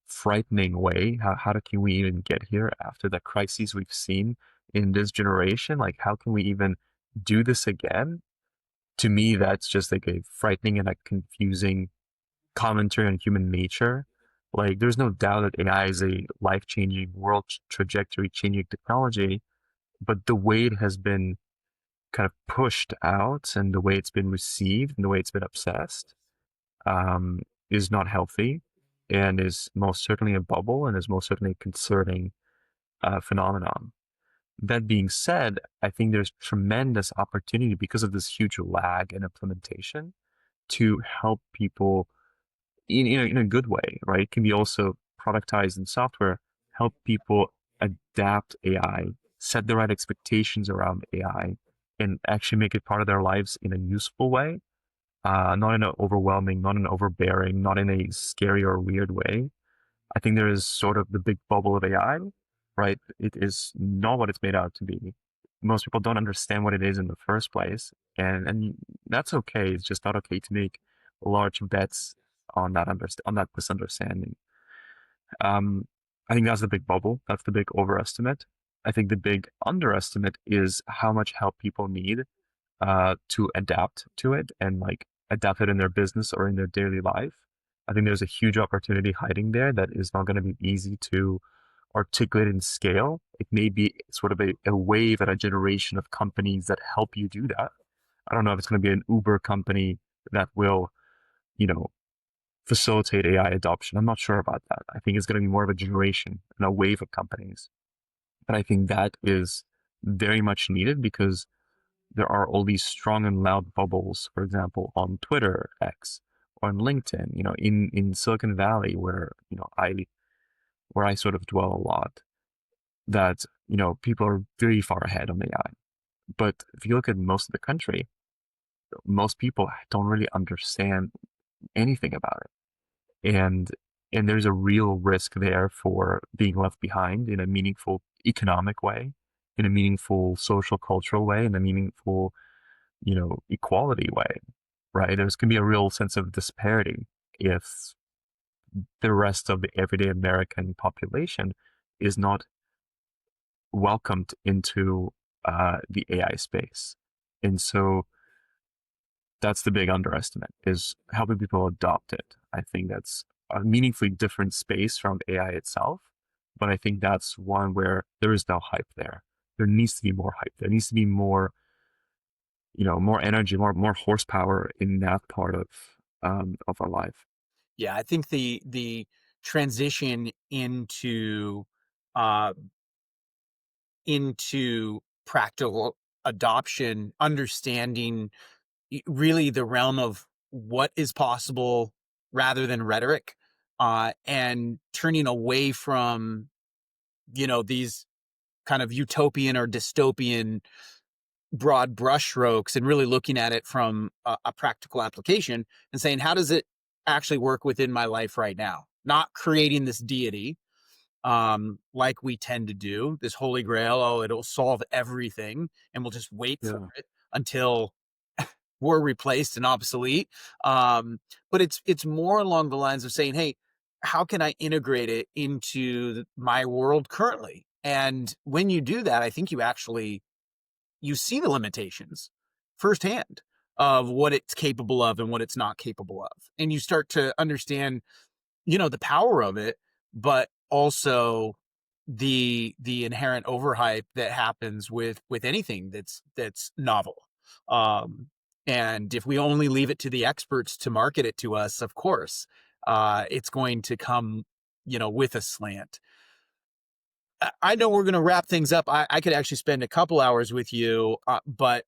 frightening way. How can we even get here after the crises we've seen in this generation? Like how can we even do this again? To me, that's just like a frightening and a confusing commentary on human nature. Like there's no doubt that AI is a life-changing, world trajectory changing technology, but the way it has been kind of pushed out and the way it's been received and the way it's been obsessed um, is not healthy and is most certainly a bubble and is most certainly a concerning phenomenon. That being said, I think there's tremendous opportunity because of this huge lag in implementation to help people in a good way, right? It can be also productized in software, help people adapt AI, set the right expectations around AI, and actually make it part of their lives in a useful way, not in an overwhelming, not in an overbearing, not in a scary or weird way. I think there is sort of the big bubble of AI, right? It is not what it's made out to be. Most people don't understand what it is in the first place, and that's okay. It's just not okay to make large bets on on that misunderstanding. Um, I think that's the big bubble. That's the big overestimate. I think the big underestimate is how much help people need to adapt to it and like adapt it in their business or in their daily life. I think there's a huge opportunity hiding there that is not going to be easy to articulate and scale. It may be sort of a wave and a generation of companies that help you do that. I don't know if it's going to be an Uber company that will, you know, facilitate AI adoption. I'm not sure about that. I think it's going to be more of a generation and a wave of companies. But I think that is very much needed because there are all these strong and loud bubbles, for example, on Twitter, X, or on LinkedIn, in Silicon Valley where, where I sort of dwell a lot, that, people are very far ahead on AI. But if you look at most of the country, most people don't really understand anything about it. And there's a real risk there for being left behind in a meaningful economic way, in a meaningful social cultural way, in a meaningful, equality way, right? There's going to be a real sense of disparity if the rest of the everyday American population is not welcomed into the AI space. And so that's the big underestimate, is helping people adopt it. I think that's a meaningfully different space from AI itself, but I think that's one where there is no hype there. There needs to be more hype. There needs to be more, more energy, more horsepower in that part of our life. Yeah, I think the transition uh into practical adoption, understanding really the realm of what is possible rather than rhetoric, and turning away from, these kind of utopian or dystopian broad brushstrokes and really looking at it from a practical application and saying, how does it actually work within my life right now? Not creating this deity, like we tend to do, this holy grail. Oh, it'll solve everything, and we'll just wait for Yeah. it until we're replaced and obsolete. But it's more along the lines of saying, hey, how can I integrate it into my world currently? And when you do that, I think you see the limitations firsthand of what it's capable of and what it's not capable of. And you start to understand, the power of it, but also the inherent overhype that happens with anything that's novel. Um, and if we only leave it to the experts to market it to us, of course, it's going to come, with a slant. I know we're going to wrap things up. I could actually spend a couple hours with you, but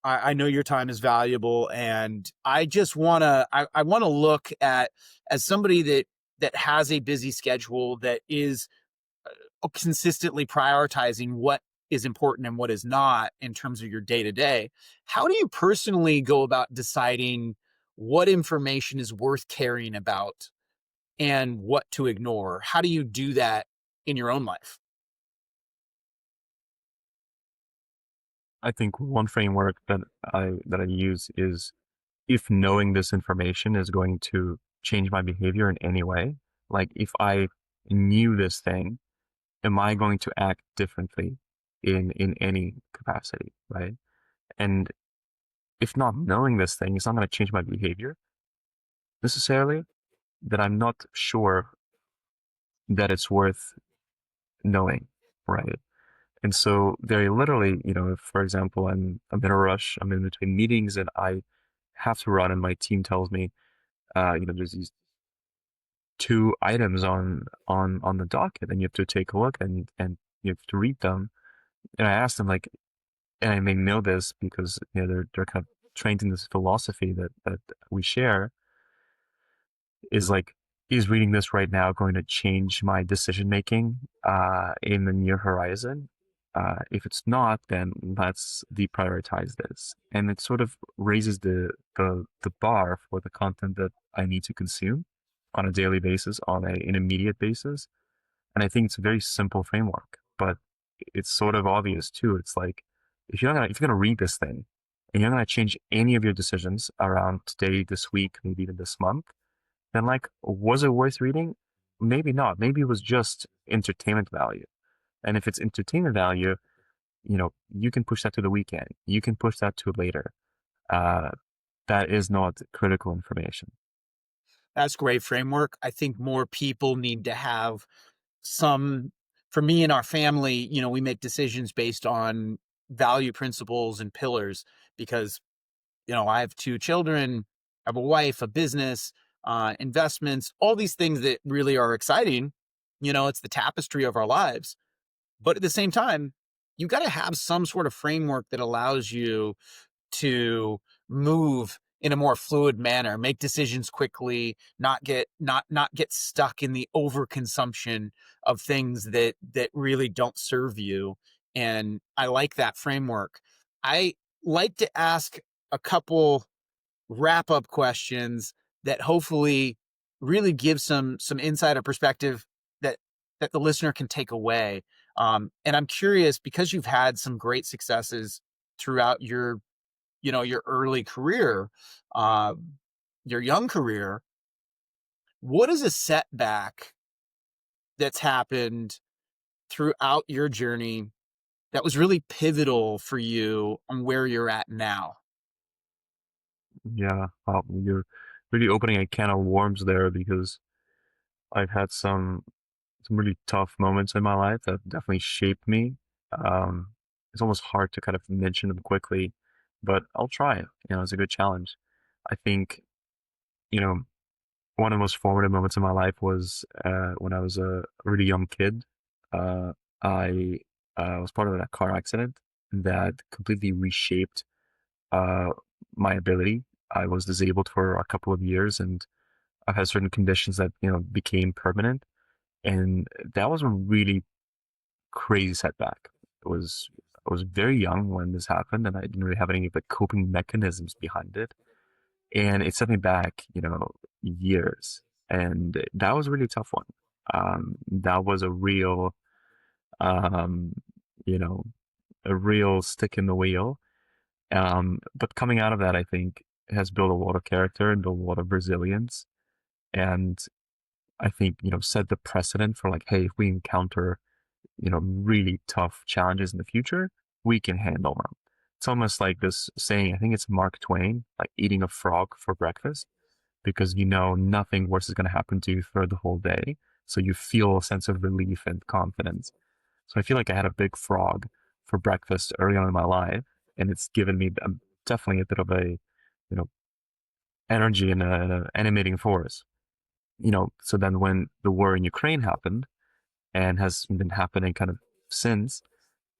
I know your time is valuable, and I just I want to look at, as somebody that has a busy schedule, that is consistently prioritizing what is important and what is not in terms of your day to day. How do you personally go about deciding what information is worth caring about and what to ignore? How do you do that in your own life? I think one framework that I use is, if knowing this information is going to change my behavior in any way, like if I knew this thing, am I going to act differently in any capacity, right? And if not knowing this thing is not going to change my behavior necessarily, then I'm not sure that it's worth knowing, right? And so very literally, if, for example, I'm in a rush, I'm in between meetings and I have to run, and my team tells me, there's these two items on the docket, and you have to take a look and you have to read them. And I asked them, like, and I may know this because they're kind of trained in this philosophy that we share, is like, is reading this right now going to change my decision making in the near horizon? If it's not, then let's deprioritize this. And it sort of raises the bar for the content that I need to consume on a daily basis, on an immediate basis. And I think it's a very simple framework, but it's sort of obvious too. It's like, if you're gonna read this thing and you're not gonna change any of your decisions around today, this week, maybe even this month, then, like, was it worth reading? Maybe not. Maybe it was just entertainment value. And if it's entertainment value, you can push that to the weekend. You can push that to later. Uh, that is not critical information. That's great framework. I think more people need to have some. For me and our family, we make decisions based on value principles and pillars because, I have two children, I have a wife, a business, investments, all these things that really are exciting. It's the tapestry of our lives. But at the same time, you got to have some sort of framework that allows you to move in a more fluid manner, make decisions quickly, not get stuck in the overconsumption of things that really don't serve you. And I like that framework. I like to ask a couple wrap up questions that hopefully really give some insight or perspective that that the listener can take away. And I'm curious because you've had some great successes throughout your, your early career, um, your young career. What is a setback that's happened throughout your journey that was really pivotal for you on where you're at now? Yeah, you're really opening a can of worms there because I've had some really tough moments in my life that definitely shaped me. It's almost hard to kind of mention them quickly, but I'll try. It's a good challenge. I think, you know, one of the most formative moments in my life was when I was a really young kid. Uh, I was part of a car accident that completely reshaped uh, my ability. I was disabled for a couple of years, and I've had certain conditions that became permanent, and that was a really crazy setback. It was I was very young when this happened, and I didn't really have any of the coping mechanisms behind it, and it set me back, years, and that was a really tough one. That was um, you know, a real stick in the wheel. But coming out of that, I think has built a lot of character and built a lot of resilience, and I think set the precedent for like, hey, if we encounter really tough challenges in the future, we can handle them. It's almost like this saying, I think it's Mark Twain, like eating a frog for breakfast, because nothing worse is going to happen to you for the whole day. So you feel a sense of relief and confidence. So I feel like I had a big frog for breakfast early on in my life, and it's given me definitely a bit of a, energy and an animating force. So then when the war in Ukraine happened and has been happening kind of since,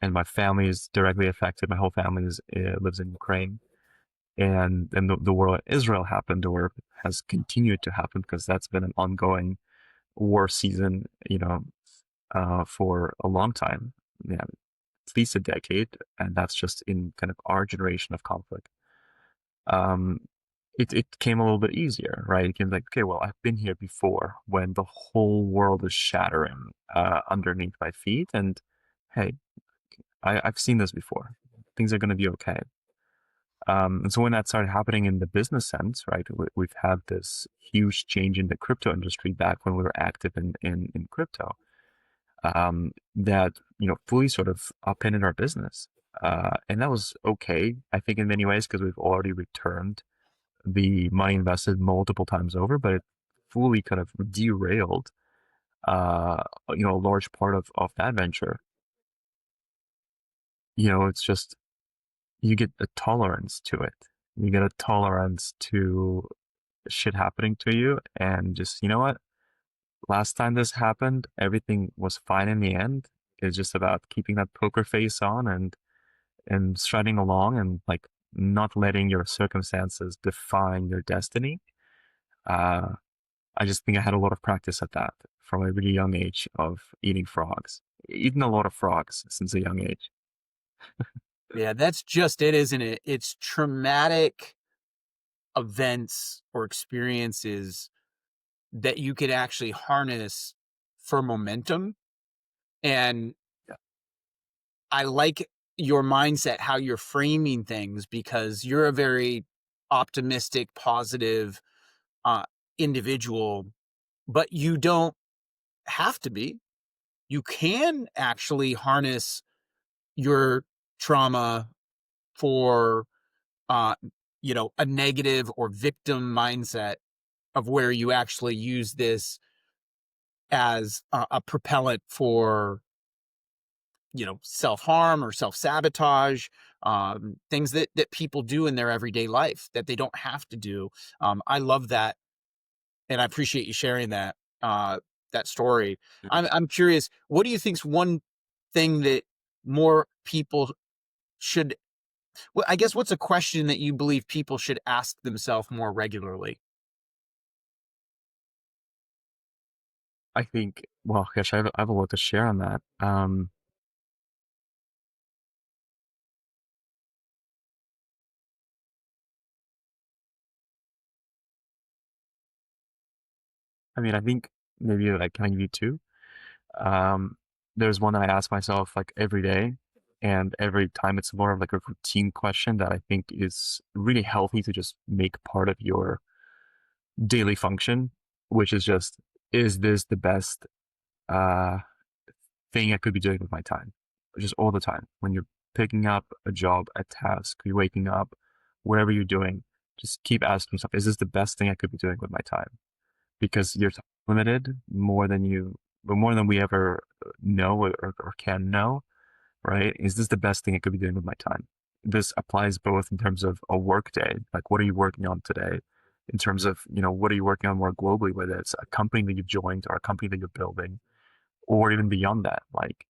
and my family is directly affected. My whole family lives in Ukraine, and then the war in Israel happened, or has continued to happen because that's been an ongoing war season, for a long time, yeah, at least a decade, and that's just in kind of our generation of conflict. Um, it came a little bit easier, right? It came like, okay, well, I've been here before when the whole world is shattering underneath my feet, and hey, I've seen this before. Things are going to be okay. And so when that started happening in the business sense, right, we've had this huge change in the crypto industry back when we were active in crypto, that, fully sort of upended our business. And that was okay, I think, in many ways, because we've already returned the money invested multiple times over, but it fully kind of derailed, a large part of that venture. It's just, you get a tolerance to it. You get a tolerance to shit happening to you, and just, what? Last time this happened, everything was fine in the end. It's just about keeping that poker face on and striding along, and like not letting your circumstances define your destiny. Uh, I just think I had a lot of practice at that from a really young age of eating frogs, eating a lot of frogs since a young age. Yeah, that's just it, isn't it? It's traumatic events or experiences that you could actually harness for momentum. And Yeah. I like your mindset, how you're framing things, because you're a very optimistic, positive uh, individual, but you don't have to be. You can actually harness your trauma for, uh, a negative or victim mindset of where you actually use this as a propellant for, self-harm or self-sabotage, things that people do in their everyday life that they don't have to do. I love that, and I appreciate you sharing that story. I'm curious, what do you think's one thing that more people should, well, I guess, what's a question that you believe people should ask themselves more regularly? I think, well, gosh, I have a lot to share on that. I mean, I think maybe like, can I give you two? there's one that I ask myself like every day, and every time it's more of like a routine question that I think is really healthy to just make part of your daily function, which is just, is this the best uh, thing I could be doing with my time? Just all the time. When you're picking up a job, a task, you're waking up, whatever you're doing, just keep asking yourself, is this the best thing I could be doing with my time? Because you're limited more than we ever know or can know, right? Is this the best thing I could be doing with my time? This applies both in terms of a work day, like what are you working on today? In terms of, what are you working on more globally, whether it's a company that you've joined or a company that you're building, or even beyond that, like,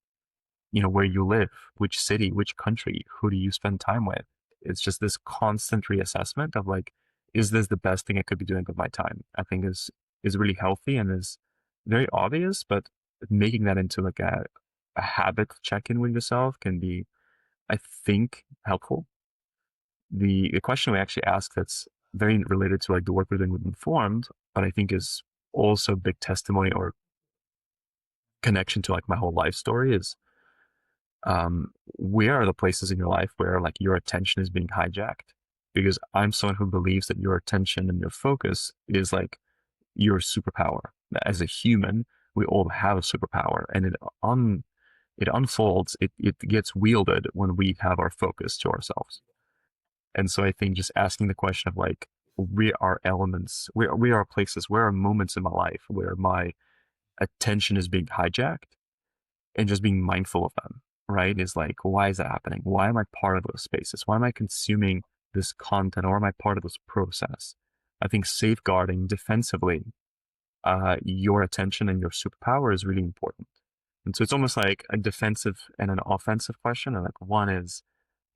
where you live, which city, which country, who do you spend time with? It's just this constant reassessment of like, is this the best thing I could be doing with my time? I think is really healthy and is very obvious, but making that into like a habit check-in with yourself can be, I think, helpful. The question we actually ask that's very related to like the work we're doing with Informed, but I think is also a big testimony or connection to like my whole life story is where are the places in your life where like your attention is being hijacked? Because I'm someone who believes that your attention and your focus is like your superpower. As a human, we all have a superpower, and it unfolds, it gets wielded when we have our focus to ourselves. And so I think just asking the question of like, where are elements, where are places, where are moments in my life where my attention is being hijacked, and just being mindful of them, right? Is like, why is that happening? Why am I part of those spaces? Why am I consuming this content, or am I part of this process? I think safeguarding defensively your attention and your superpower is really important. And so it's almost like a defensive and an offensive question. And like one is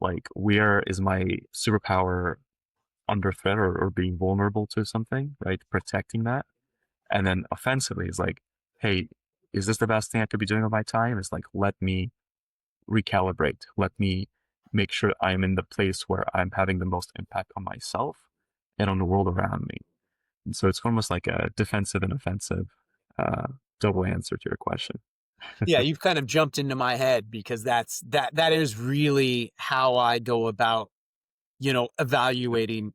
like, where is my superpower under threat, or being vulnerable to something, right? Protecting that. And then offensively is like, hey, is this the best thing I could be doing with my time? It's like, let me recalibrate. Let me make sure I'm in the place where I'm having the most impact on myself and on the world around me. And so it's almost like a defensive and offensive uh, double answer to your question. Yeah, you've kind of jumped into my head because that is really how I go about, evaluating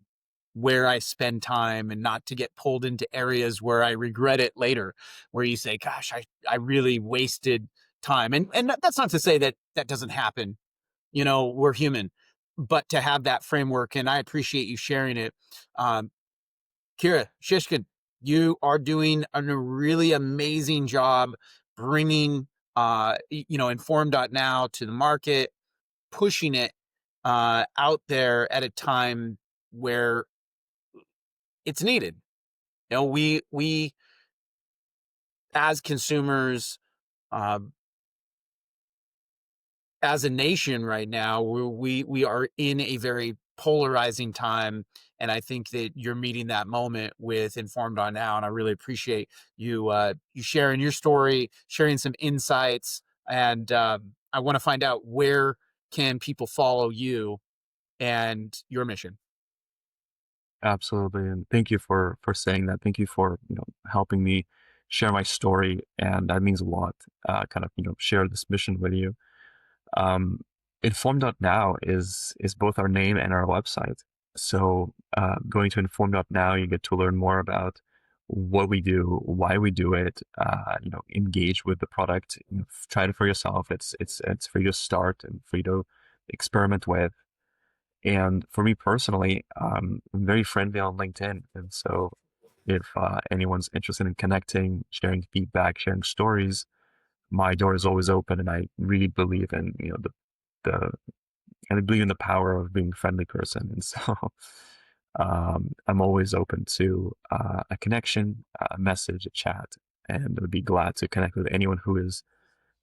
where I spend time and not to get pulled into areas where I regret it later, where you say, gosh, I really wasted time. And that's not to say that that doesn't happen. We're human, but to have that framework, and I appreciate you sharing it. Um, Kira, Shishkin, you are doing a really amazing job bringing, informed.now to the market, pushing it out there at a time where it's needed. We as consumers, uh, as a nation right now, we are in a very polarizing time, and I think that you're meeting that moment with Informed on Now, and I really appreciate you sharing your story, sharing some insights, and I want to find out, where can people follow you and your mission. Absolutely, and thank you for saying that. Thank you for helping me share my story, and that means a lot. Kind of share this mission with you. Um, Inform.now is both our name and our website. So going to Inform.now, you get to learn more about what we do, why we do it. Engage with the product. Try it for yourself. It's for you to start and for you to experiment with. And for me personally, I'm very friendly on LinkedIn, and so if anyone's interested in connecting, sharing feedback, sharing stories, my door is always open, and I really believe in the and I believe in the power of being a friendly person, and so I'm always open to a connection, a message, a chat, and I would be glad to connect with anyone who is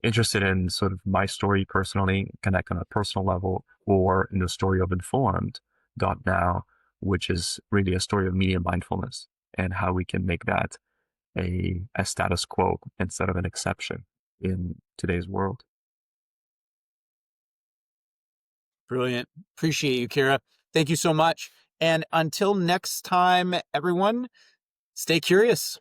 interested in sort of my story personally, connect on a personal level, or in the story of informed.now, which is really a story of media mindfulness and how we can make that a status quo instead of an exception in today's world. Brilliant. Appreciate you, Kira. Thank you so much. And until next time, everyone, stay curious.